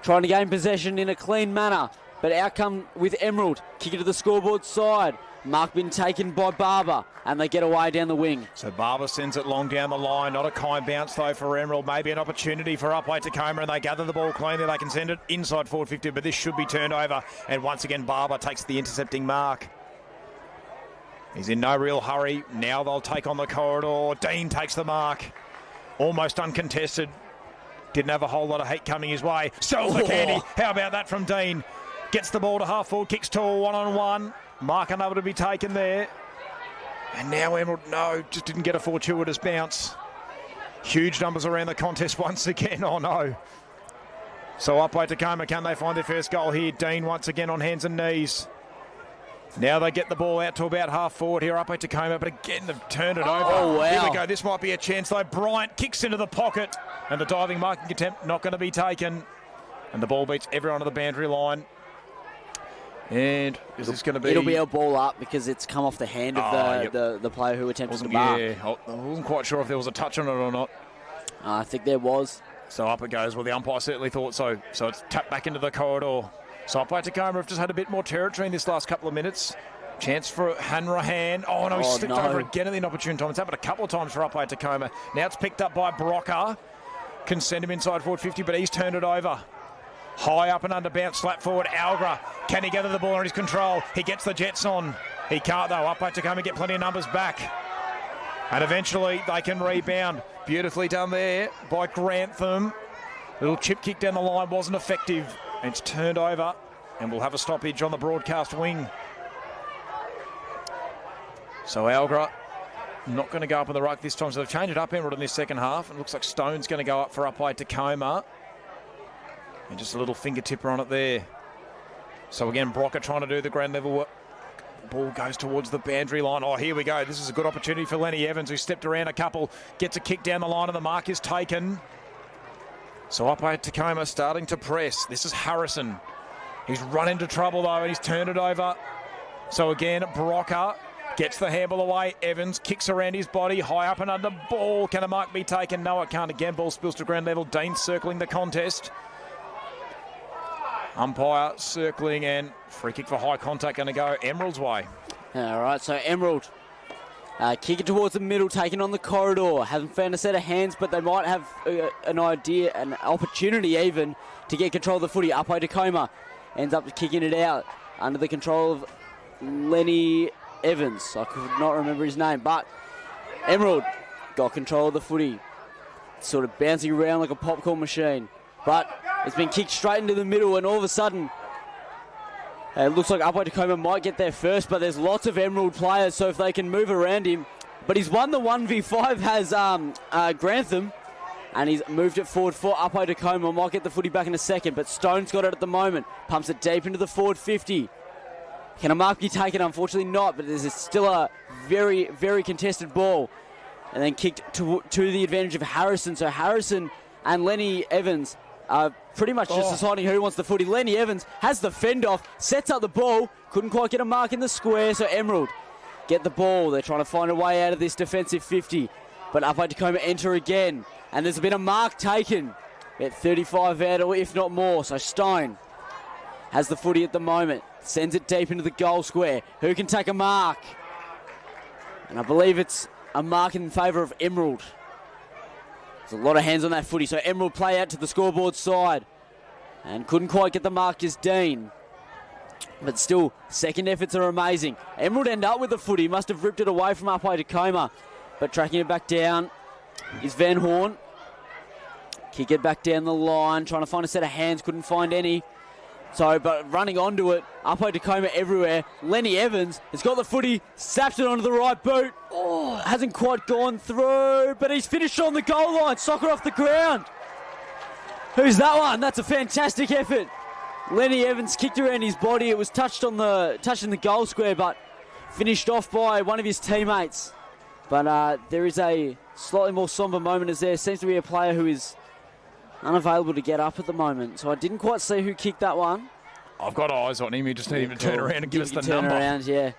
Trying to gain possession in a clean manner. But out come with Emerald. Kick it to the scoreboard side. Mark been taken by Barber, and they get away down the wing. So Barber sends it long down the line. Not a kind bounce, though, for Emerald. Maybe an opportunity for Upwey Tecoma, and they gather the ball cleanly. They can send it inside forward 50, but this should be turned over. And once again, Barber takes the intercepting mark. He's in no real hurry. Now they'll take on the corridor. Dean takes the mark. Almost uncontested. Didn't have a whole lot of heat coming his way. Sells the candy. How about that from Dean? Gets the ball to half forward, kicks to a one-on-one. Mark unable to be taken there. And now Emerald, no, just didn't get a fortuitous bounce. Huge numbers around the contest once again. Oh, no. So Upwey Tecoma, can they find their first goal here? Dean once again on hands and knees. Now they get the ball out to about half forward here, Upwey Tecoma, but again they've turned it over. Oh, wow. Here we go, this might be a chance though. Bryant kicks into the pocket, and the diving marking attempt not going to be taken. And the ball beats everyone on the boundary line. And is this going to be... It'll be a ball up because it's come off the hand of the player who attempted to mark. Yeah, I wasn't quite sure if there was a touch on it or not. I think there was. So up it goes. Well, the umpire certainly thought so. So it's tapped back into the corridor. So Upwey Tecoma have just had a bit more territory in this last couple of minutes. Chance for Hanrahan. Oh, no, he slipped over again at the inopportune time. It's happened a couple of times for Upwey Tecoma. Now it's picked up by Brocker. Can send him inside forward 50, but he's turned it over. High up and under bounce, slap forward, Algra. Can he gather the ball under his control? He gets the Jets on. He can't though. Upwey Tecoma get plenty of numbers back. And eventually they can rebound. Beautifully done there by Grantham. Little chip kick down the line wasn't effective. It's turned over and we'll have a stoppage on the broadcast wing. So Algra not going to go up in the ruck this time. So they've changed it up, Emerald, in this second half. It looks like Stone's going to go up for Upwey Tecoma. And just a little fingertipper on it there. So again, Brocker trying to do the ground level work. Ball goes towards the boundary line. Oh, here we go. This is a good opportunity for Lenny Evans, who stepped around a couple. Gets a kick down the line and the mark is taken. So Upwey Tecoma starting to press. This is Harrison. He's run into trouble though and he's turned it over. So again, Brocker gets the handball away. Evans kicks around his body. High up and under ball. Can a mark be taken? No, it can't. Again, ball spills to ground level. Dean circling the contest. Umpire circling and free kick for high contact going to go Emerald's way. All right, so Emerald kicking towards the middle, taking on the corridor. Haven't found a set of hands, but they might have an idea, an opportunity even, to get control of the footy. Upwey Tecoma ends up kicking it out under the control of Lenny Evans. I could not remember his name, but Emerald got control of the footy. Sort of bouncing around like a popcorn machine. But it's been kicked straight into the middle, and all of a sudden, it looks like Upwey Tecoma might get there first, but there's lots of Emerald players, so if they can move around him. But he's won the 1v5, has Grantham, and he's moved it forward for Upwey Tecoma. Might get the footy back in a second, but Stone's got it at the moment. Pumps it deep into the forward 50. Can a mark be taken? Unfortunately not, but there's still a very, very contested ball. And then kicked to the advantage of Harrison. So Harrison and Lenny Evans are pretty much just deciding who wants the footy. Lenny Evans has the fend off, sets up the ball, couldn't quite get a mark in the square, so Emerald get the ball. They're trying to find a way out of this defensive 50. But Upwey Tecoma enter again, and there's been a mark taken at 35 out, or if not more. So Stone has the footy at the moment, sends it deep into the goal square. Who can take a mark? And I believe it's a mark in favour of Emerald. There's a lot of hands on that footy, so Emerald play out to the scoreboard side. And couldn't quite get the mark as Dean. But still, second efforts are amazing. Emerald end up with the footy, must have ripped it away from Upwey Tecoma. But tracking it back down is Van Horn. Kick it back down the line, trying to find a set of hands, couldn't find any. So, but running onto it, Upwey Tecoma everywhere. Lenny Evans has got the footy, saps it onto the right boot. Oh, hasn't quite gone through, but he's finished on the goal line. Soccer off the ground. Who's that one? That's a fantastic effort. Lenny Evans kicked around his body. It was touching the goal square, but finished off by one of his teammates. But there is a slightly more somber moment as there seems to be a player who is unavailable to get up at the moment. So I didn't quite see who kicked that one. I've got eyes on him. You just need him to turn around and give us the number. Turn around, yeah.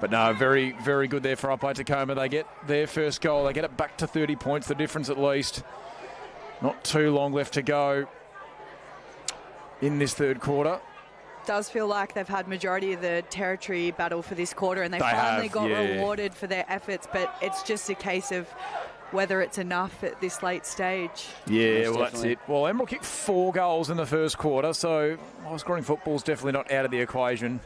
But no, very, very good there for Upwey Tecoma. They get their first goal. They get it back to 30 points, the difference at least. Not too long left to go in this third quarter. Does feel like they've had majority of the territory battle for this quarter, and they finally got rewarded for their efforts, but it's just a case of whether it's enough at this late stage. Yeah, well, that's it. Well, Emerald kicked 4 goals in the first quarter, so high-scoring football's definitely not out of the equation.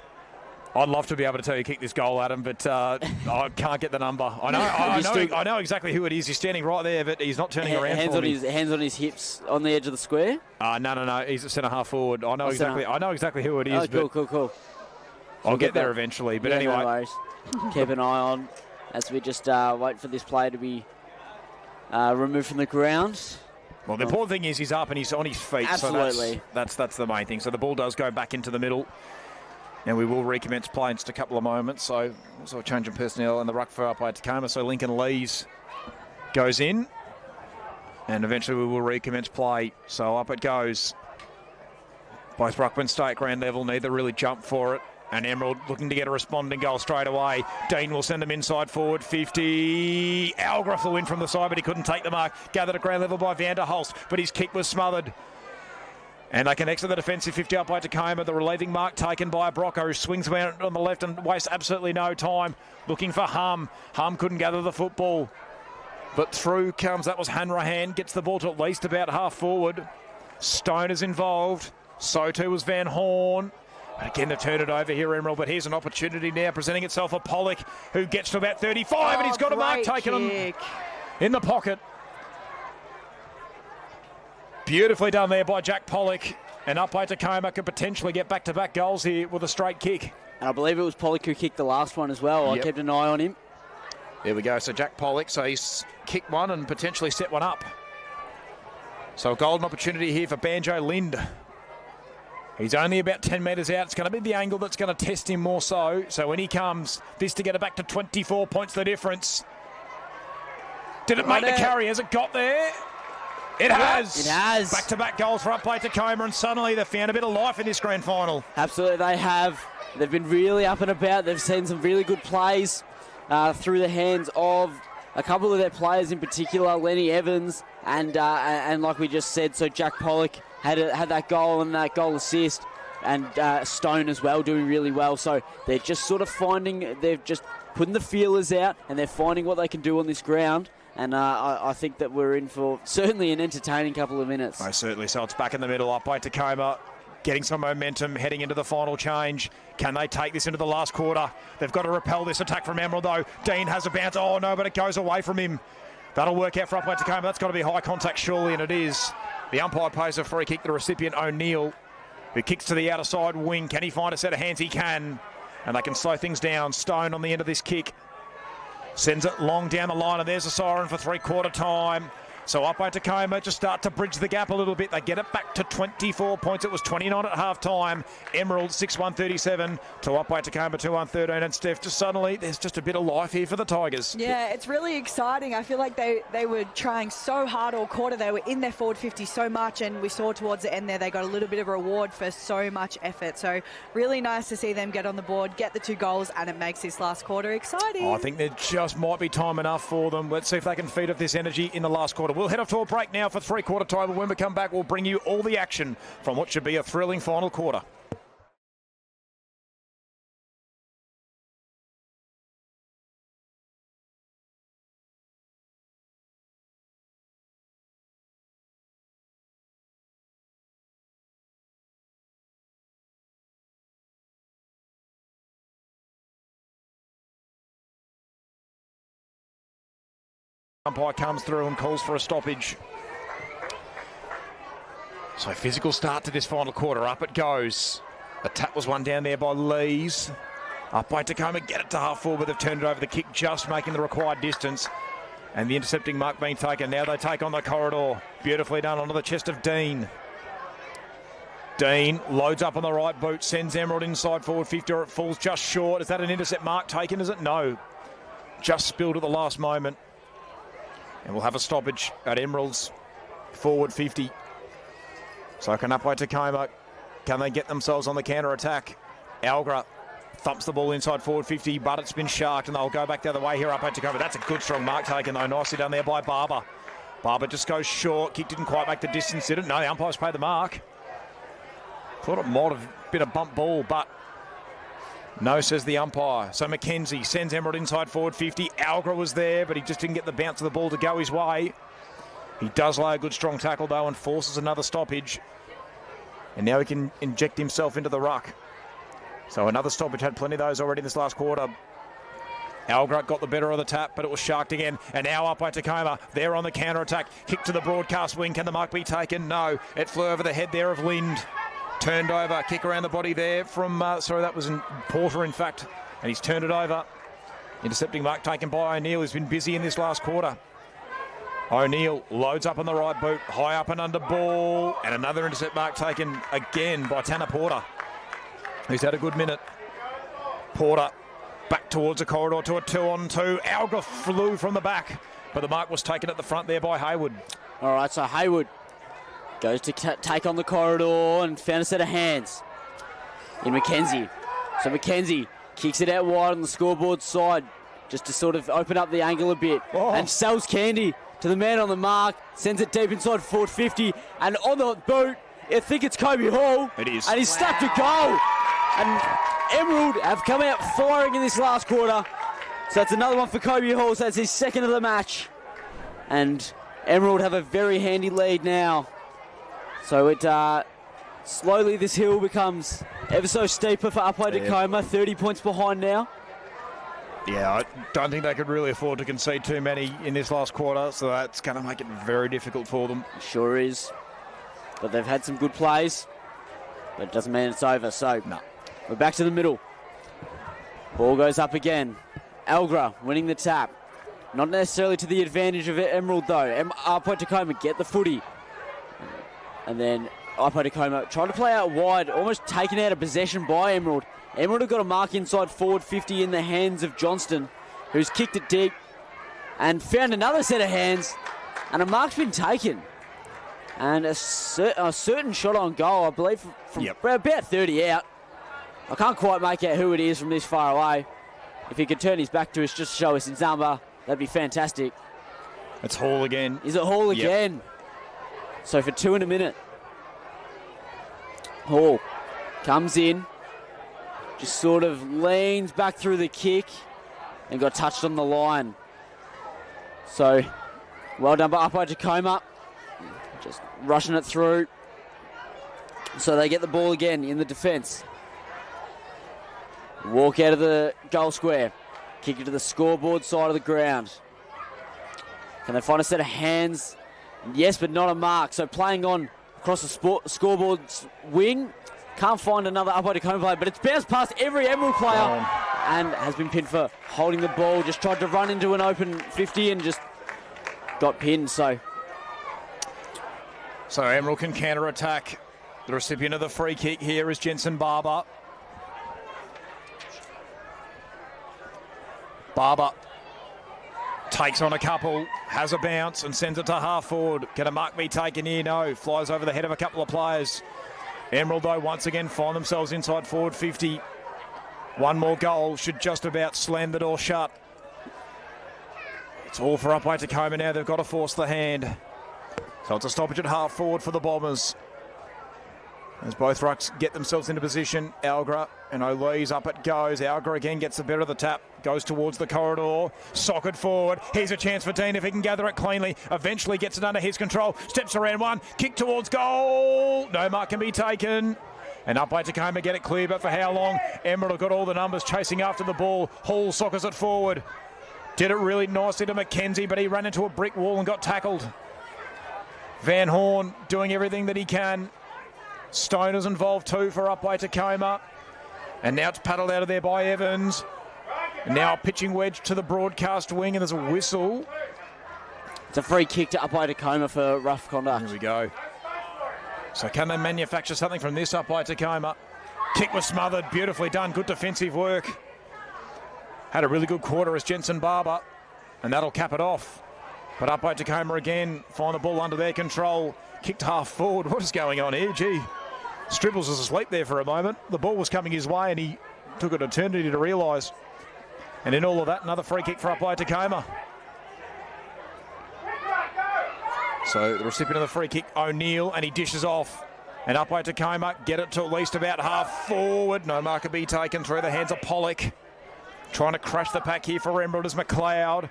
I'd love to be able to tell you kick this goal, Adam, but I can't get the number. I know exactly who it is. He's standing right there, but he's not turning around for me. Hands on his hips on the edge of the square? No. He's a centre-half forward. I know exactly who it is. Cool. I'll get there eventually. But anyway. No worries. Keep an eye on as we just wait for this player to be removed from the ground. Well, the important thing is he's up and he's on his feet. Absolutely. So that's the main thing. So the ball does go back into the middle. And we will recommence play in just a couple of moments. So also a change in personnel in the ruck for Upwey Tecoma. So Lincoln Lees goes in. And eventually we will recommence play. So up it goes. Both ruckmen stay at ground level. Neither really jump for it. And Emerald looking to get a responding goal straight away. Dean will send them inside forward. 50. Algroth will win from the side, but he couldn't take the mark. Gathered at ground level by Van der Hulst, but his kick was smothered. And they can exit the defensive 50 up by Tecoma. The relieving mark taken by Brocco, who swings around on the left and wastes absolutely no time. Looking for Hum. Hum couldn't gather the football. But through comes, that was Hanrahan. Gets the ball to at least about half forward. Stone is involved. So too was Van Horn. And again, they've turned it over here, Emerald. But here's an opportunity now presenting itself for Pollock, who gets to about 35. And he's got a mark taken in the pocket. Beautifully done there by Jack Pollock. And Upwey Tecoma could potentially get back-to-back goals here with a straight kick. And I believe it was Pollock who kicked the last one as well. Yep. I kept an eye on him. There we go. So Jack Pollock, so he's kicked one and potentially set one up. So a golden opportunity here for Banjo Lind. He's only about 10 metres out. It's going to be the angle that's going to test him more so. So when he comes, this to get it back to 24 points the difference. Did it make the carry? Has it got there? It has. It has. Back-to-back goals for Upwey Tecoma, and suddenly they've found a bit of life in this grand final. Absolutely, they have. They've been really up and about. They've seen some really good plays through the hands of a couple of their players in particular, Lenny Evans, and like we just said, so Jack Pollock had that goal and that goal assist, and Stone as well doing really well. So they're just sort of they're just putting the feelers out, and they're finding what they can do on this ground. And I think that we're in for certainly an entertaining couple of minutes. Most certainly. So it's back in the middle, Upwey Tecoma getting some momentum, heading into the final change. Can they take this into the last quarter? They've got to repel this attack from Emerald, though. Dean has a bounce. Oh, no, but it goes away from him. That'll work out for Upwey Tecoma. That's got to be high contact, surely, and it is. The umpire pays a free kick. The recipient, O'Neill, who kicks to the outer side wing. Can he find a set of hands? He can. And they can slow things down. Stone on the end of this kick. Sends it long down the line, and there's a siren for three-quarter time. So Upwey Tecoma just start to bridge the gap a little bit. They get it back to 24 points. It was 29 at half-time. Emerald 6-1-37 to Upwey Tecoma 2-1-13. And Steph, just suddenly, there's just a bit of life here for the Tigers. Yeah, it's really exciting. I feel like they were trying so hard all quarter. They were in their forward 50 so much, and we saw towards the end there they got a little bit of a reward for so much effort. So really nice to see them get on the board, get the 2 goals, and it makes this last quarter exciting. I think there just might be time enough for them. Let's see if they can feed off this energy in the last quarter. We'll head off to a break now for three-quarter time, and when we come back, we'll bring you all the action from what should be a thrilling final quarter. Umpire comes through and calls for a stoppage. So physical start to this final quarter. Up it goes. A tap was won down there by Lees. Upwey Tecoma get it to half forward, but they've turned it over. The kick just making the required distance. And the intercepting mark being taken. Now they take on the corridor. Beautifully done onto the chest of Dean. Dean loads up on the right boot, sends Emerald inside forward 50, or it falls just short. Is that an intercept mark taken, is it? No. Just spilled at the last moment. And we'll have a stoppage at Emerald's forward 50. So can Upwey Tecoma, can they get themselves on the counter-attack? Algra thumps the ball inside forward 50, but it's been sharked, and they'll go back the other way here up at Tecoma. That's a good, strong mark taken, though. Nicely done there by Barber. Barber just goes short. Kick didn't quite make the distance, did it? No, the umpires paid the mark. Thought it might have been a bump ball, but no, says the umpire. So McKenzie sends Emerald inside forward 50. Algra was there, but he just didn't get the bounce of the ball to go his way. He does lay a good, strong tackle, though, and forces another stoppage. And now he can inject himself into the ruck. So another stoppage, had plenty of those already in this last quarter. Algra got the better of the tap, but it was sharked again. And now up by Tecoma. They're on the counter-attack. Kick to the broadcast wing. Can the mark be taken? No. It flew over the head there of Lind. Turned over. Kick around the body there from, sorry, that was Porter, in fact. And he's turned it over. Intercepting mark taken by O'Neill. He's been busy in this last quarter. O'Neill loads up on the right boot. High up and under ball. And another intercept mark taken again by Tanner Porter, who's had a good minute. Porter back towards the corridor to a 2-on-2. Algra flew from the back, but the mark was taken at the front there by Hayward. All right, so Hayward goes to take on the corridor and found a set of hands in McKenzie. So McKenzie kicks it out wide on the scoreboard side just to sort of open up the angle a bit. And sells Candy to the man on the mark, sends it deep inside forward 50, and on the boot, I think it's Kobe Hall. It is. And he's stuck to goal. And Emerald have come out firing in this last quarter. So that's another one for Kobe Hall. So that's his second of the match. And Emerald have a very handy lead now. So it slowly, this hill becomes ever so steeper for Upwey Tecoma. 30 points behind now. Yeah, I don't think they could really afford to concede too many in this last quarter, so that's going to make it very difficult for them. Sure is. But they've had some good plays, but it doesn't mean it's over. So no. We're back to the middle. Ball goes up again. Algra winning the tap. Not necessarily to the advantage of Emerald, though. Upwey Tecoma get the footy. And then Upwey Tecoma trying to play out wide, almost taken out of possession by Emerald. Emerald have got a mark inside forward 50 in the hands of Johnston, who's kicked it deep and found another set of hands, and a mark's been taken. And a certain shot on goal, I believe, from about 30 out. I can't quite make out who it is from this far away. If he could turn his back to us just to show us his number, that'd be fantastic. It's Hall again. Is it Hall again? So for 2 in a minute. Hall comes in, just sort of leans back through the kick and got touched on the line. So well done by Upwey Tecoma. Just rushing it through. So they get the ball again in the defence. Walk out of the goal square. Kick it to the scoreboard side of the ground. Can they find a set of hands? Yes, but not a mark. So playing on across the scoreboard's wing. Can't find another Upwey Tecoma player, but it's bounced past every Emerald player and has been pinned for holding the ball. Just tried to run into an open 50 and just got pinned. So Emerald can counter-attack. The recipient of the free kick here is Jensen Barber. Barber takes on a couple, has a bounce and sends it to half forward. Can a mark be taken here? No. Flies over the head of a couple of players. Emerald, though, once again find themselves inside forward 50. One more goal should just about slam the door shut. It's all for Upwey Tecoma now. They've got to force the hand. So it's a stoppage at half forward for the Bombers. As both rucks get themselves into position, Algra and O'Lee's up it goes. Algra again gets the better of the tap, goes towards the corridor, socket forward. Here's a chance for Dean if he can gather it cleanly. Eventually gets it under his control, steps around one, kick towards goal. No mark can be taken. And Upwey Tecoma get it clear, but for how long? Emerald have got all the numbers chasing after the ball. Hall sockers it forward. Did it really nicely to McKenzie, but he ran into a brick wall and got tackled. Van Horn doing everything that he can. Stoner's involved too for Upwey Tecoma. And now it's paddled out of there by Evans. And now a pitching wedge to the broadcast wing, and there's a whistle. It's a free kick to Upwey Tecoma for rough conduct. Here we go. So can they manufacture something from this Upwey Tecoma? Kick was smothered, beautifully done, good defensive work. Had a really good quarter as Jensen Barber, and that'll cap it off. But Upwey Tecoma again, find the ball under their control. Kicked half forward. What is going on here? Gee, Stribbles was asleep there for a moment. The ball was coming his way and he took an eternity to realise. And in all of that, another free kick for Upwey Tecoma. So the recipient of the free kick, O'Neill, and he dishes off. And Upwey Tecoma get it to at least about half forward. No marker be taken through the hands of Pollock. Trying to crash the pack here for Emerald is McLeod.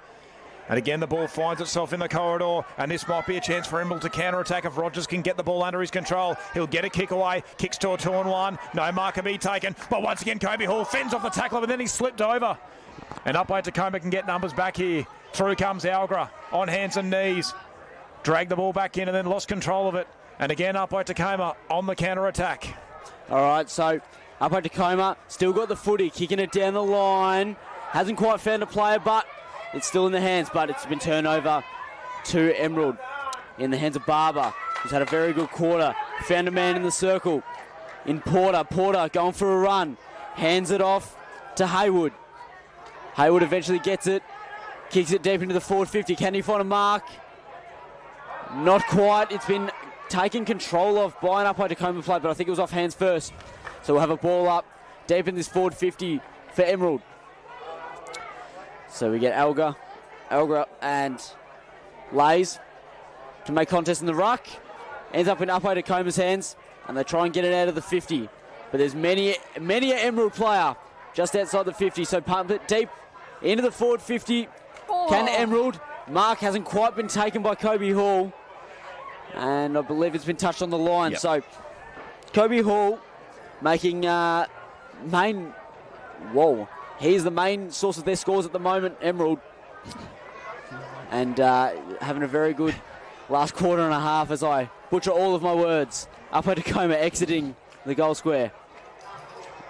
And again, the ball finds itself in the corridor, and this might be a chance for Emerald to counter-attack if Rogers can get the ball under his control. He'll get a kick away, kicks to a 2-on-1, no marker be taken, but once again, Kobe Hall fends off the tackler, but then he slipped over. And Upwey Tecoma can get numbers back here. Through comes Algra, on hands and knees. Dragged the ball back in and then lost control of it. And again, Upwey Tecoma on the counter-attack. All right, so Upwey Tecoma still got the footy, kicking it down the line. Hasn't quite found a player, but it's still in the hands, but it's been turned over to Emerald. In the hands of Barber, who's had a very good quarter. Found a man in the circle. In Porter. Porter going for a run. Hands it off to Haywood. Haywood eventually gets it. Kicks it deep into the forward 50. Can he find a mark? Not quite. It's been taken control of by an Upwey Tecoma play, but I think it was off hands first. So we'll have a ball up deep in this forward 50 for Emerald. So we get Alga and Lays to make contest in the ruck. Ends up in Upwey Tecoma's hands, and they try and get it out of the 50. But there's many an Emerald player just outside the 50, so pump it deep into the forward 50. Oh. Can Emerald? Mark hasn't quite been taken by Kobe Hall, and I believe it's been touched on the line. Yep. So Kobe Hall making main... Whoa. He's the main source of their scores at the moment, Emerald. And having a very good last quarter and a half as I butcher all of my words. Upwey Tecoma exiting the goal square.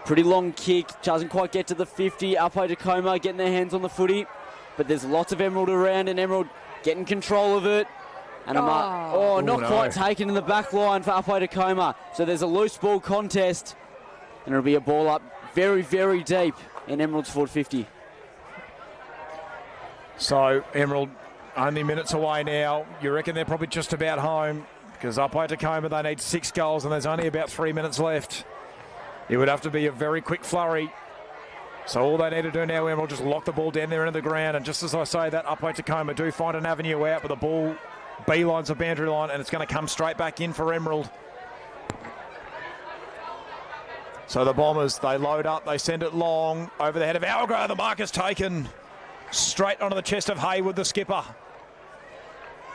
Pretty long kick, doesn't quite get to the 50. Upwey Tecoma getting their hands on the footy. But there's lots of Emerald around, and Emerald getting control of it. And not quite taken in the back line for Upwey Tecoma. So there's a loose ball contest, and it'll be a ball up very, very deep in Emerald's forward 50. So Emerald only minutes away now. You reckon they're probably just about home, because Upwey Tecoma, they need 6 goals and there's only about 3 minutes left. It would have to be a very quick flurry. So all they need to do now, Emerald, just lock the ball down there into the ground. And just as I say that, Upwey Tecoma do find an avenue out, but the ball beelines the boundary line, and it's going to come straight back in for Emerald. So the Bombers, they load up, they send it long over the head of Algra. The mark is taken straight onto the chest of Haywood, the skipper.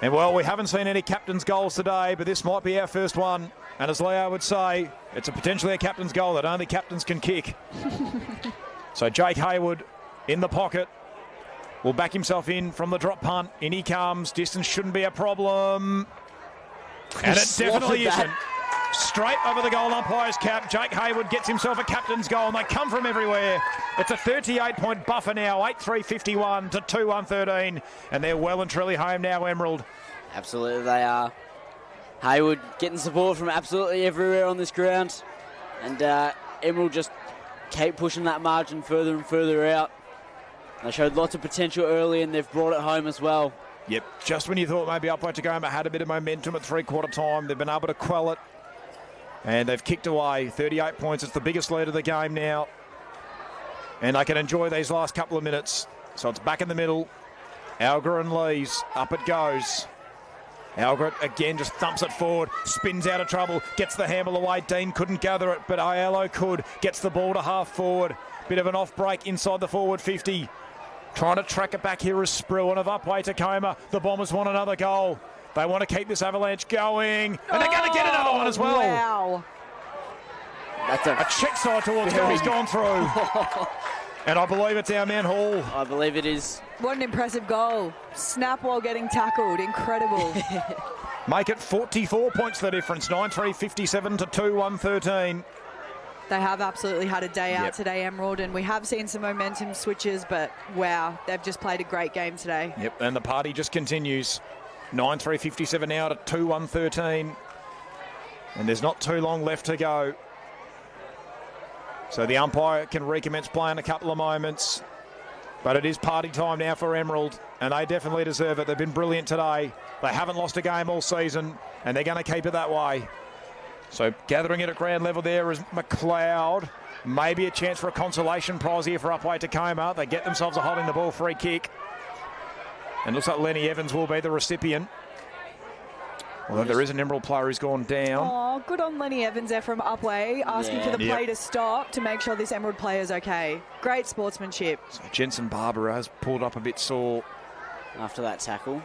And well, we haven't seen any captain's goals today, but this might be our first one. And as Leo would say, it's potentially a captain's goal that only captains can kick. So Jake Haywood in the pocket will back himself in from the drop punt. In he comes. Distance shouldn't be a problem. And it definitely isn't. Straight over the goal umpire's cap. Jake Haywood gets himself a captain's goal, and they come from everywhere. It's a 38-point buffer now, 8-3-51 to 2-1-13, and they're well and truly home now, Emerald. Absolutely they are. Haywood getting support from absolutely everywhere on this ground, and Emerald just keep pushing that margin further and further out. They showed lots of potential early, and they've brought it home as well. Yep, just when you thought maybe Upwey Tecoma had a bit of momentum at three-quarter time, they've been able to quell it. And they've kicked away 38 points. It's the biggest lead of the game now. And they can enjoy these last couple of minutes. So it's back in the middle. Algra and Lees. Up it goes. Algra again just thumps it forward. Spins out of trouble. Gets the handle away. Dean couldn't gather it, but Aiello could. Gets the ball to half forward. Bit of an off break inside the forward 50. Trying to track it back here is Sprill. And of Upwey Tecoma, the Bombers want another goal. They want to keep this avalanche going, and they're going to get another one as well. Wow. That's a check side towards goal. He's gone through. And I believe it's our man Hall. I believe it is. What an impressive goal. Snap while getting tackled. Incredible. Make it 44 points the difference. 9-3-57 to 2-1-13. They have absolutely had a day out today, Emerald, and we have seen some momentum switches, but wow, they've just played a great game today. Yep, and the party just continues. 9-3-57 now to 2-1-13. And there's not too long left to go. So the umpire can recommence play in a couple of moments. But it is party time now for Emerald, and they definitely deserve it. They've been brilliant today. They haven't lost a game all season, and they're going to keep it that way. So gathering it at ground level there is McLeod. Maybe a chance for a consolation prize here for Upwey Tecoma. They get themselves a holding the ball free kick. And looks like Lenny Evans will be the recipient. Although there is an Emerald player who's gone down. Oh, good on Lenny Evans there from Upwey, asking for the play to stop to make sure this Emerald player is okay. Great sportsmanship. So Jensen Barber has pulled up a bit sore after that tackle.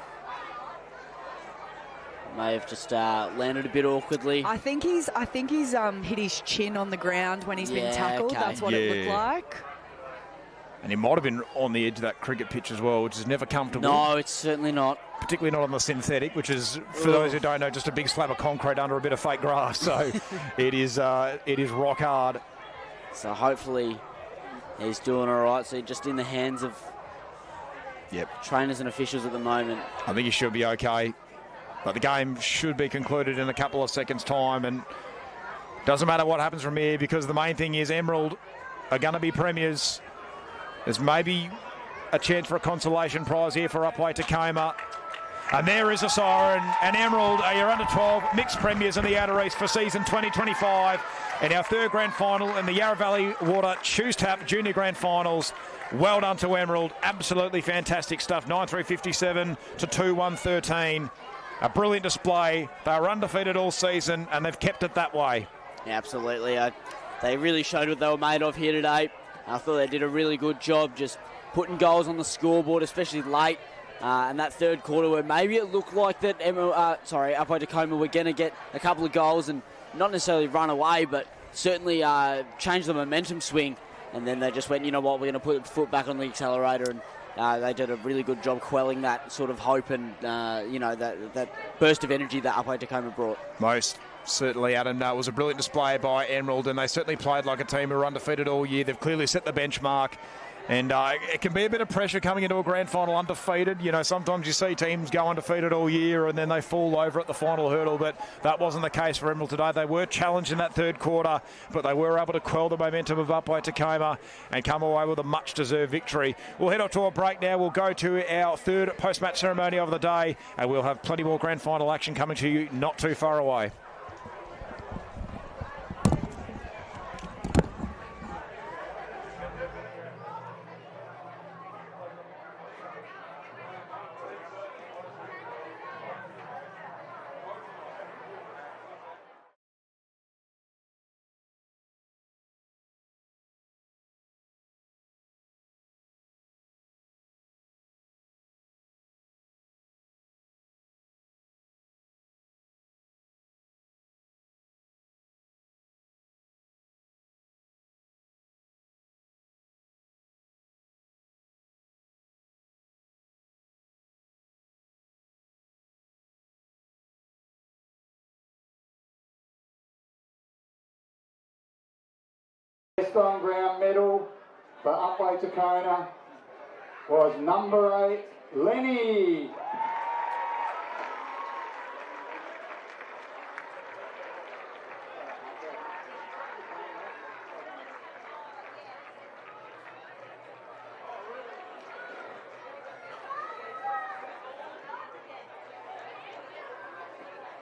May have just landed a bit awkwardly. I think he's hit his chin on the ground when he's been tackled. Okay. That's what it looked like. And he might have been on the edge of that cricket pitch as well, which is never comfortable. No, it's certainly not. Particularly not on the synthetic, which is, for those who don't know, just a big slab of concrete under a bit of fake grass. So it is rock hard. So hopefully he's doing all right. So just in the hands of trainers and officials at the moment. I think he should be okay. But the game should be concluded in a couple of seconds' time. And doesn't matter what happens from here, because the main thing is Emerald are going to be premiers. There's maybe a chance for a consolation prize here for Upwey Tecoma. And there is a siren. And Emerald are your under-12 mixed premiers in the Outer East for season 2025. And our third grand final in the Yarra Valley Water Choose Tap Junior Grand Finals. Well done to Emerald. Absolutely fantastic stuff. 9-3-57 to 2-1-13. A brilliant display. They were undefeated all season, and they've kept it that way. Yeah, absolutely. They really showed what they were made of here today. I thought they did a really good job just putting goals on the scoreboard, especially late. And that third quarter where maybe it looked like that Upwey Tecoma were going to get a couple of goals and not necessarily run away, but certainly change the momentum swing. And then they just went, you know what, we're going to put the foot back on the accelerator, and they did a really good job quelling that sort of hope and, that burst of energy that Upwey Tecoma brought. Most certainly, Adam. It was a brilliant display by Emerald, and they certainly played like a team who were undefeated all year. They've clearly set the benchmark. And it can be a bit of pressure coming into a grand final undefeated. You know, sometimes you see teams go undefeated all year and then they fall over at the final hurdle, but that wasn't the case for Emerald today. They were challenged in that third quarter, but they were able to quell the momentum of Upwey Tecoma and come away with a much-deserved victory. We'll head off to a break now. We'll go to our third post-match ceremony of the day, and we'll have plenty more grand final action coming to you not too far away. Best on ground medal for Upwey Tecoma was number 8, Lenny.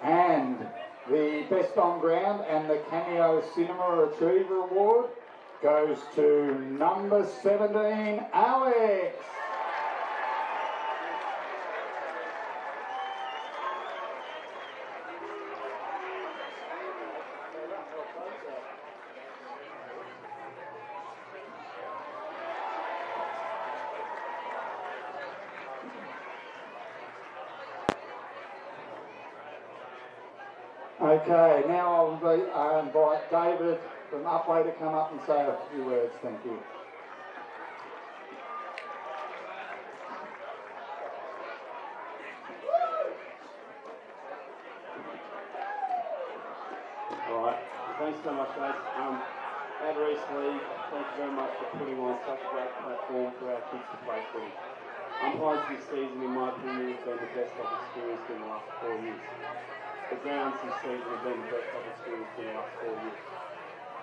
And the Best on Ground and the Cameo Cinema Achiever Award goes to number 17, Alex. Okay, now I'll invite David from Upwey to come up and say a few words. Thank you. All right, thanks so much, guys. Outer East League, thank you very much for putting on such a great platform for our kids to play footy. Umpires this season, in my opinion, has been the best I've experienced in the last 4 years. The grounds this season have been the best I've experienced in the last 4 years.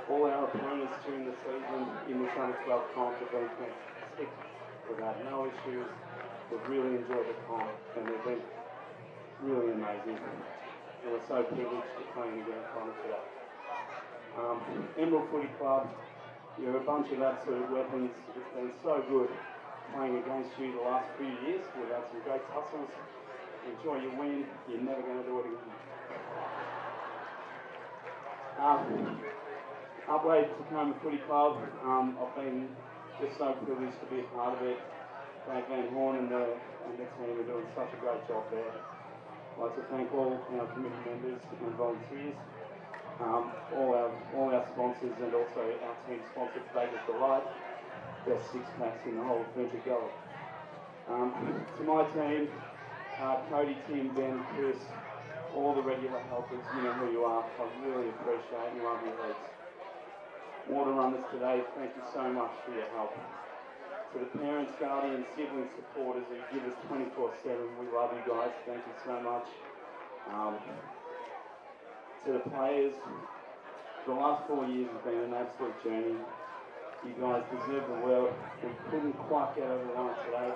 All our opponents during the season in this under-12 comp have been fantastic. We've had no issues. We've really enjoyed the comp, and they've been really amazing. And we're so privileged to play in the grand final today. Emerald Footy Club You're a bunch of absolute weapons. It's been so good playing against you the last few years. We've had some great tussles. Enjoy your win. You're never going to do it again. Upwey Tecoma Footy Club. I've been just so privileged to be a part of it. Dave Van Horn and the team are doing such a great job there. I'd like to thank all our committee members and volunteers, all our sponsors, and also our team sponsor, Vegas Delight, best six packs in the whole Adventure Gully. To my team, Cody, Tim, Ben, Chris, all the regular helpers, you know who you are. I really appreciate you. Love your legs. Water runners today, thank you so much for your help. To the parents, guardians, siblings, supporters who give us 24/7, we love you guys. Thank you so much. To the players, the last 4 years has been an absolute journey. You guys deserve the world. We couldn't quite get over the line today,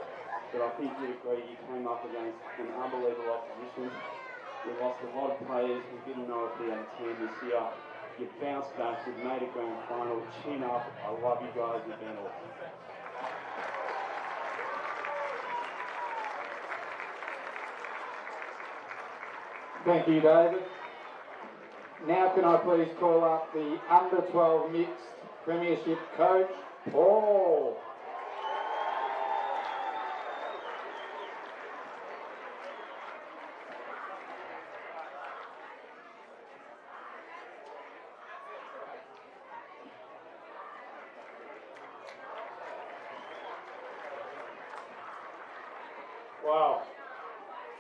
but I think you'd agree you came up against an unbelievable opposition. We lost a lot of players. We didn't know if we had a team this year. You bounced back. You've made a grand final. Chin up. I love you guys. You've been awesome. Thank you, David. Now can I please call up the Under-12 Mixed Premiership Coach, Paul. Wow.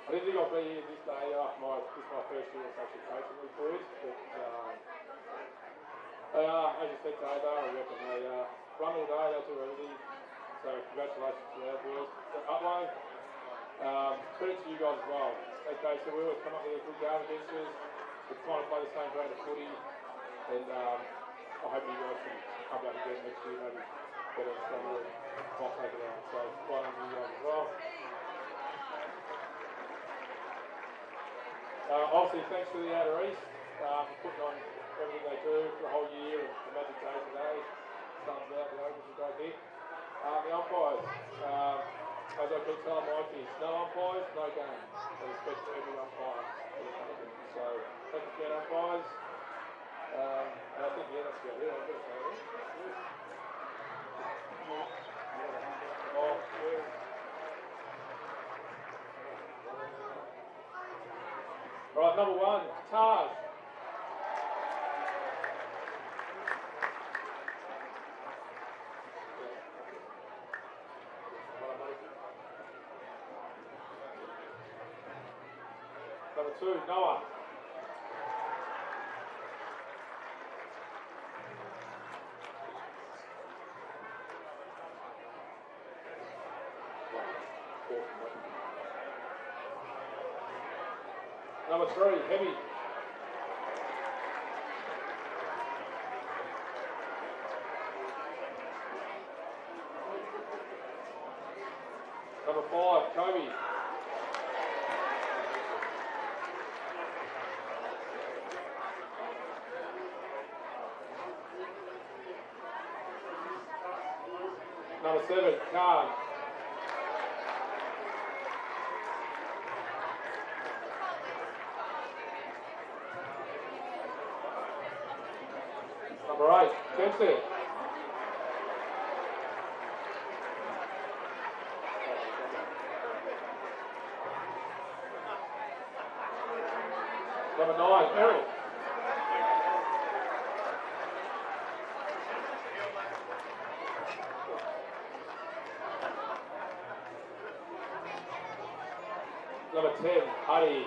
I didn't think I'd be here this day after my first year as actually coaching these boys, but they are, as you said, Dave, I reckon they run all day, they do everything, so congratulations to our boys. Upwey, credit to you guys as well. Okay, so we always come up with a good game against us, we're trying to play the same brand of footy, and I hope you guys can come back again next year, maybe better and stronger, and might take it out, so well done to you guys as well. Obviously, thanks to the Outer East for putting on everything they do for the whole year and the magic day today. Thumbs out, the Oaks is a great hit. The umpires, as I keep telling my kids, no umpires, no game. So respect to every umpire. So thank you for umpires. And I think, yeah, that's about it. I'm going to say that. Oh, yeah. Right, number one, Taj. Number two, Noah. Number three, Heavy. Number five, Kobe. Number seven, Khan. Number eight, Jensen. Number nine, Eric. Number 10, Huddy.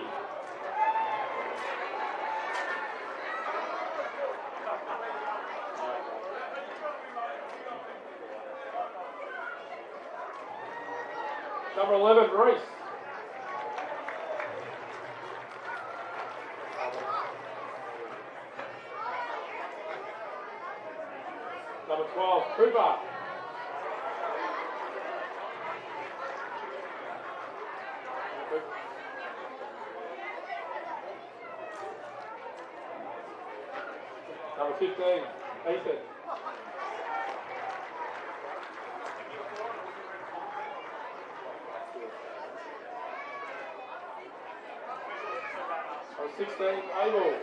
Number 11, Reese. Number 12, Cooper. Number 15, Ethan. 16, Abel.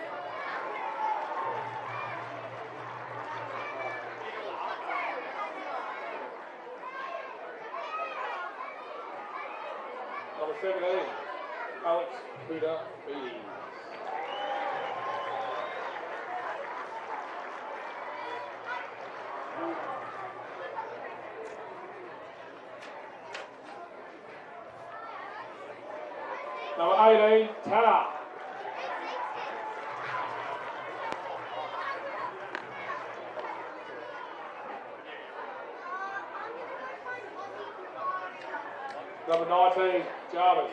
Number 17, Alex Buda Beatties. Number 18, Tanner. Number 19, Jarvis.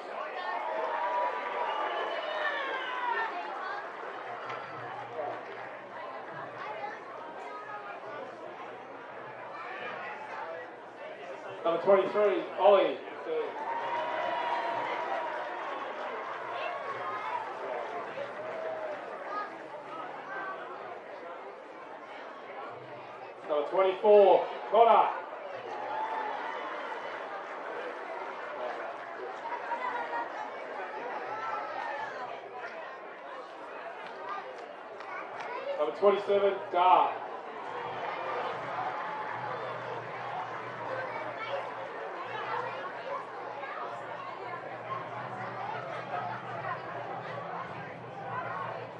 Number 23, Ollie. Number 24, Connor. Number 27, Dar.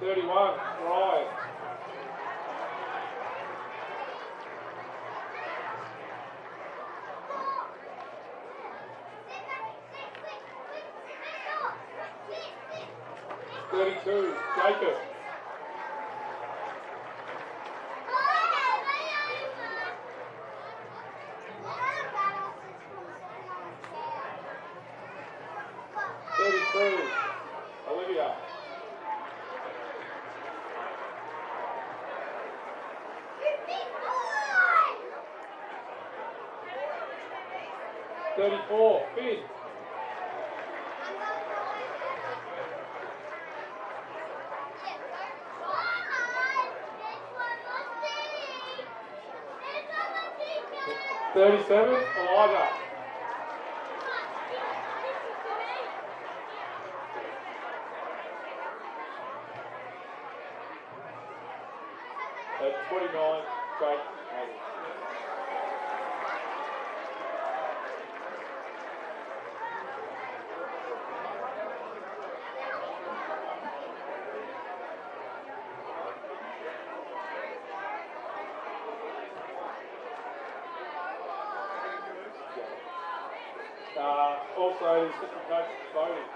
Ryan. 32, Jacob. 33, Olivia. 34, Finn. 37, Elijah. 29, Jake. Also, the assistant coach voting.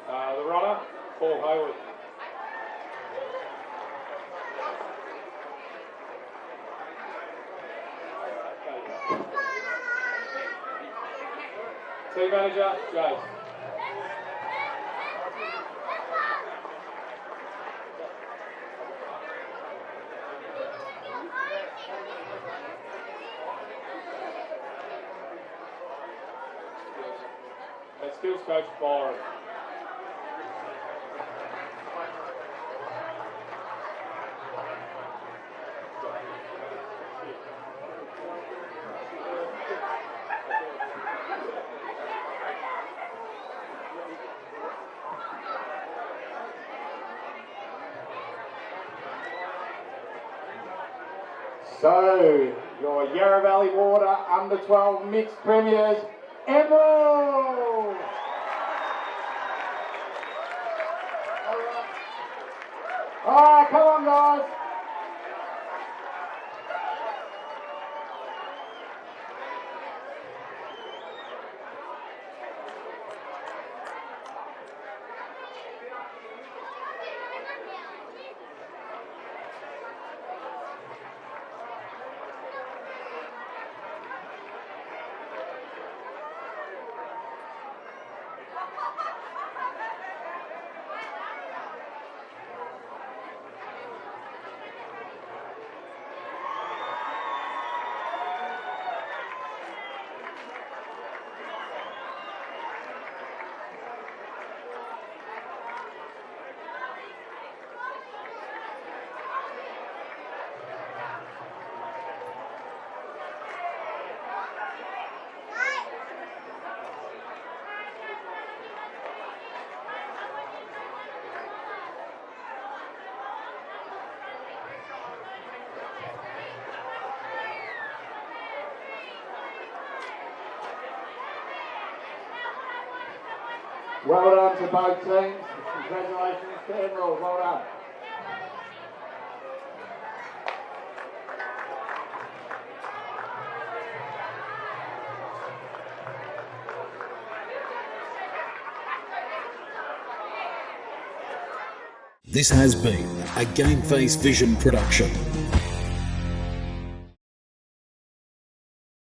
The runner, Paul Hayward. Team manager, Jace. And skills coach, Byron. So, your Yarra Valley Water under 12 mixed premiers, Emerald! Alright, come on guys. Well done to both teams. Congratulations, Canberra. Well done. This has been a Game Face Vision production.